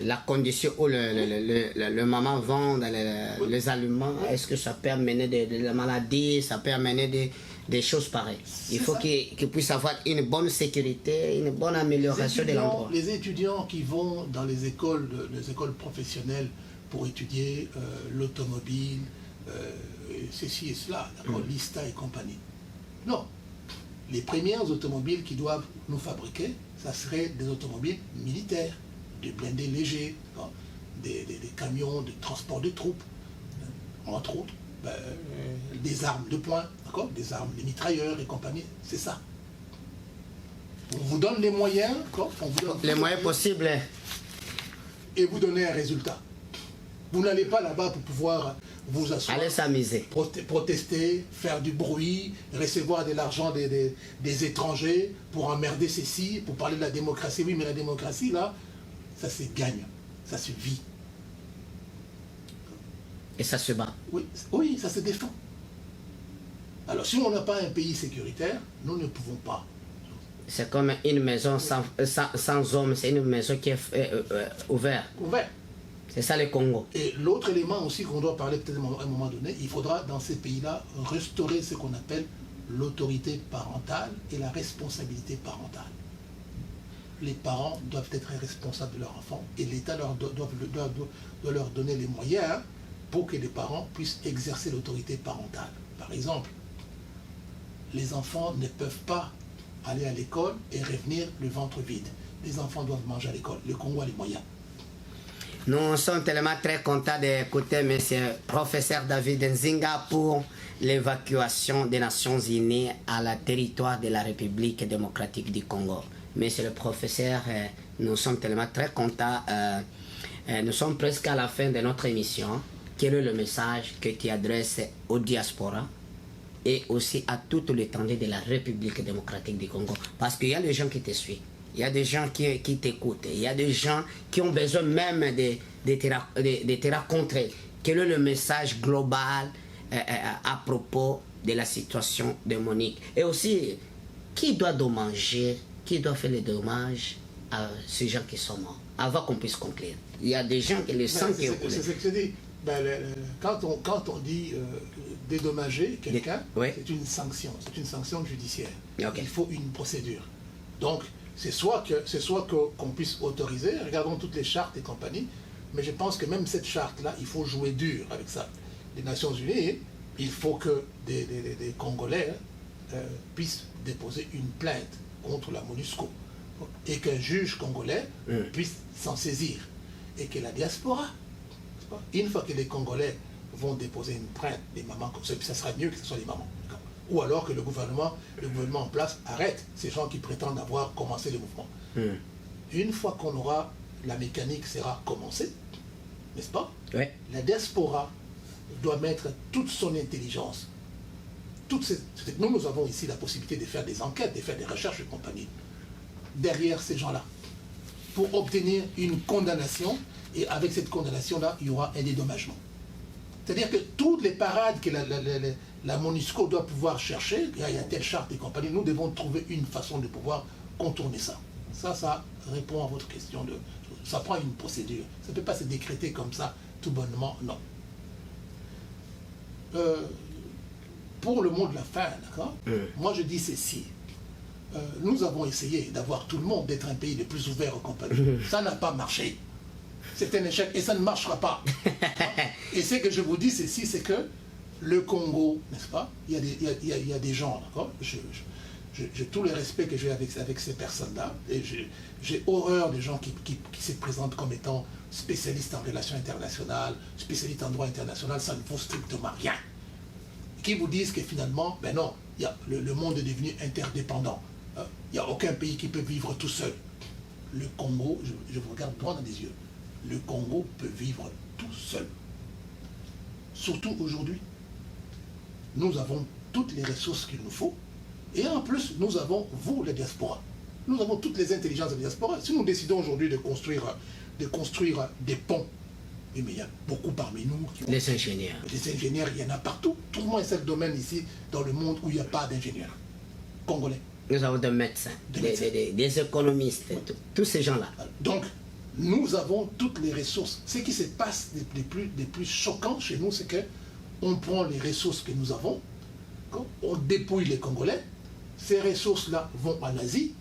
La condition où le maman vend les aliments, est-ce que ça peut amener des maladies, ça peut amener des choses pareilles. Il faut qu'il puisse avoir une bonne sécurité, une bonne amélioration de l'endroit. Les étudiants qui vont dans les écoles professionnelles pour étudier l'automobile, ceci et cela, Lista et compagnie. Non. Les premières automobiles qui doivent nous fabriquer, ça serait des automobiles militaires, des blindés légers, des camions de transport de troupes, entre autres, des armes de poing, des armes, des mitrailleurs et compagnie, c'est ça. On vous donne les moyens, les moyens possibles. Et vous donnez un résultat. Vous n'allez pas là-bas pour pouvoir vous asseoir, allez s'amuser, protester, faire du bruit, recevoir de l'argent des étrangers pour emmerder ceci, pour parler de la démocratie. Oui, mais la démocratie, là, ça se gagne, ça se vit. Et ça se bat. Oui, ça se défend. Alors, si on n'a pas un pays sécuritaire, nous ne pouvons pas. C'est comme une maison sans hommes, c'est une maison qui est ouverte. Ouverte. C'est ça le Congo. Et l'autre élément aussi qu'on doit parler peut-être à un moment donné, il faudra dans ces pays-là restaurer ce qu'on appelle l'autorité parentale et la responsabilité parentale. Les parents doivent être responsables de leurs enfants et l'État doit leur donner les moyens pour que les parents puissent exercer l'autorité parentale. Par exemple, les enfants ne peuvent pas aller à l'école et revenir le ventre vide. Les enfants doivent manger à l'école. Le Congo a les moyens. Nous sommes tellement très contents d'écouter M. Professeur David Nzinga pour l'évacuation des Nations Unies à la territoire de la République démocratique du Congo. Monsieur le professeur, nous sommes tellement très contents. Nous sommes presque à la fin de notre émission. Quel est le message que tu adresses aux diasporas et aussi à toute l'étendue de la République démocratique du Congo? Parce qu'il y a des gens qui te suivent. Il y a des gens qui t'écoutent. Il y a des gens qui ont besoin même de te raconter quel est le message global à propos de la situation démonique. Et aussi, qui doit dommager, qui doit faire les dommages à ces gens qui sont morts, avant qu'on puisse conclure. Il y a des gens qui le sentent. C'est ce que je dis. Quand on dit dédommager quelqu'un, c'est une sanction judiciaire. Okay. Il faut une procédure. Donc, c'est soit qu'on puisse autoriser, regardons toutes les chartes et compagnie, mais je pense que même cette charte-là, il faut jouer dur avec ça. Les Nations Unies, il faut que des Congolais puissent déposer une plainte contre la MONUSCO et qu'un juge congolais puisse s'en saisir et que la diaspora, une fois que les Congolais vont déposer une plainte, les mamans, ça sera mieux que ce soit les mamans. Ou alors que le gouvernement en place arrête ces gens qui prétendent avoir commencé le mouvement. Une fois qu'on aura, la mécanique sera commencée, n'est-ce pas? Oui. La diaspora doit mettre toute son intelligence. Nous avons ici la possibilité de faire des enquêtes, de faire des recherches et compagnie. Derrière ces gens-là, pour obtenir une condamnation, et avec cette condamnation-là, il y aura un dédommagement. C'est-à-dire que toutes les parades que la MONUSCO doit pouvoir chercher, il y a telle charte et compagnie, nous devons trouver une façon de pouvoir contourner ça. Ça répond à votre question. Ça prend une procédure. Ça ne peut pas se décréter comme ça, tout bonnement, non. Pour le mot de la fin, d'accord, moi je dis ceci. Nous avons essayé d'avoir tout le monde, d'être un pays le plus ouvert aux compagnies. Ça n'a pas marché. C'est un échec et ça ne marchera pas. Et ce que je vous dis ceci, c'est que le Congo, n'est-ce pas, il y a des gens, d'accord, j'ai tout le respect que j'ai avec ces personnes-là, et j'ai horreur des gens qui se présentent comme étant spécialistes en relations internationales, spécialistes en droit international, ça ne vaut strictement rien. Qui vous disent que finalement, ben non, le monde est devenu interdépendant. Il n'y a aucun pays qui peut vivre tout seul. Le Congo, je vous regarde droit dans les yeux, le Congo peut vivre tout seul. Surtout aujourd'hui. Nous avons toutes les ressources qu'il nous faut. Et en plus, nous avons, vous, la diaspora. Nous avons toutes les intelligences de la diaspora. Si nous décidons aujourd'hui de construire des ponts, mais il y a beaucoup parmi nous les ingénieurs. Les ingénieurs, il y en a partout. Tout le monde est seul domaine ici dans le monde où il n'y a pas d'ingénieurs congolais. Nous avons des médecins, des économistes, tous ces gens-là. Donc, nous avons toutes les ressources. Ce qui se passe de plus choquant chez nous, c'est qu'on prend les ressources que nous avons, on dépouille les Congolais, ces ressources-là vont en Asie,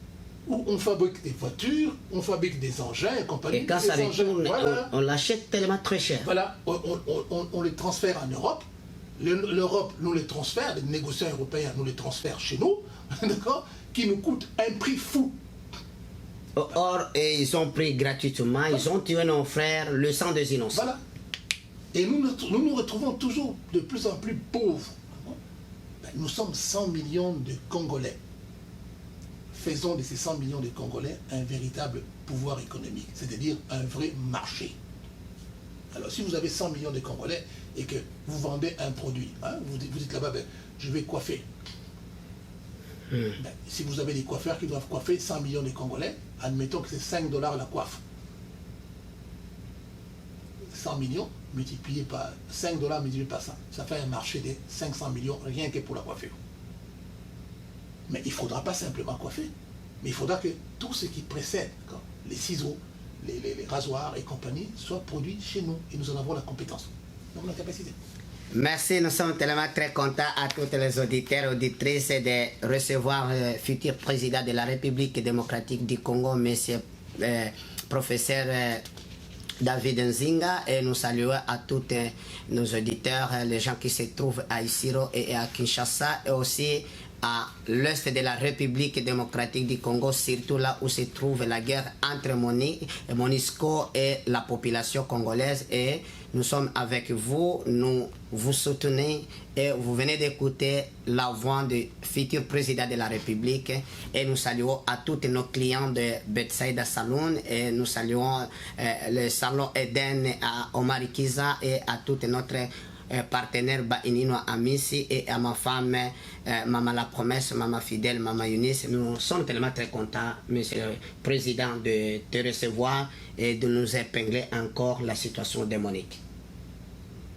où on fabrique des voitures, on fabrique des engins et compagnie. Et quand ça retourne, voilà, on l'achète tellement très cher. Voilà, on les transfère en Europe. L'Europe nous les transfère, les négociants européens nous les transfèrent chez nous, d'accord, qui nous coûtent un prix fou. Or, ils ont pris gratuitement, ils ont tué nos frères, le sang des innocents. Voilà. Et nous nous retrouvons toujours de plus en plus pauvres. Nous sommes 100 millions de Congolais. Faisons de ces 100 millions de Congolais un véritable pouvoir économique, c'est-à-dire un vrai marché. Alors si vous avez 100 millions de Congolais et que vous vendez un produit, hein, vous dites là-bas, ben, je vais coiffer. Ben, si vous avez des coiffeurs qui doivent coiffer 100 millions de Congolais, admettons que c'est 5 $ la coiffe. 100 millions multiplié par 5 $ multiplié par ça, ça fait un marché de 500 millions rien que pour la coiffure. Mais il ne faudra pas simplement coiffer, mais il faudra que tout ce qui précède, les ciseaux, les rasoirs et compagnie, soit produit chez nous et nous en avons la compétence, nous avons la capacité. Merci, nous sommes tellement très contents à tous les auditeurs et auditrices de recevoir le futur président de la République démocratique du Congo, monsieur professeur David Nzinga, et nous saluons à tous nos auditeurs, les gens qui se trouvent à Isiro et à Kinshasa, et aussi à l'est de la République démocratique du Congo, surtout là où se trouve la guerre entre MONUSCO et la population congolaise. Et nous sommes avec vous, nous vous soutenons et vous venez d'écouter la voix du futur président de la République. Et nous saluons à tous nos clients de Betsaïda Saloon, et nous saluons le salon Eden à Omar Kiza et à toute notre partenaire Bainino Amissi et à ma femme Maman La Promesse, Maman Fidèle, Maman Eunice. Nous sommes tellement très contents, monsieur le président, de te recevoir et de nous épingler encore la situation démonique.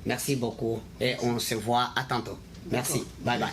Merci beaucoup et on se voit à tantôt. Merci. Bye bye.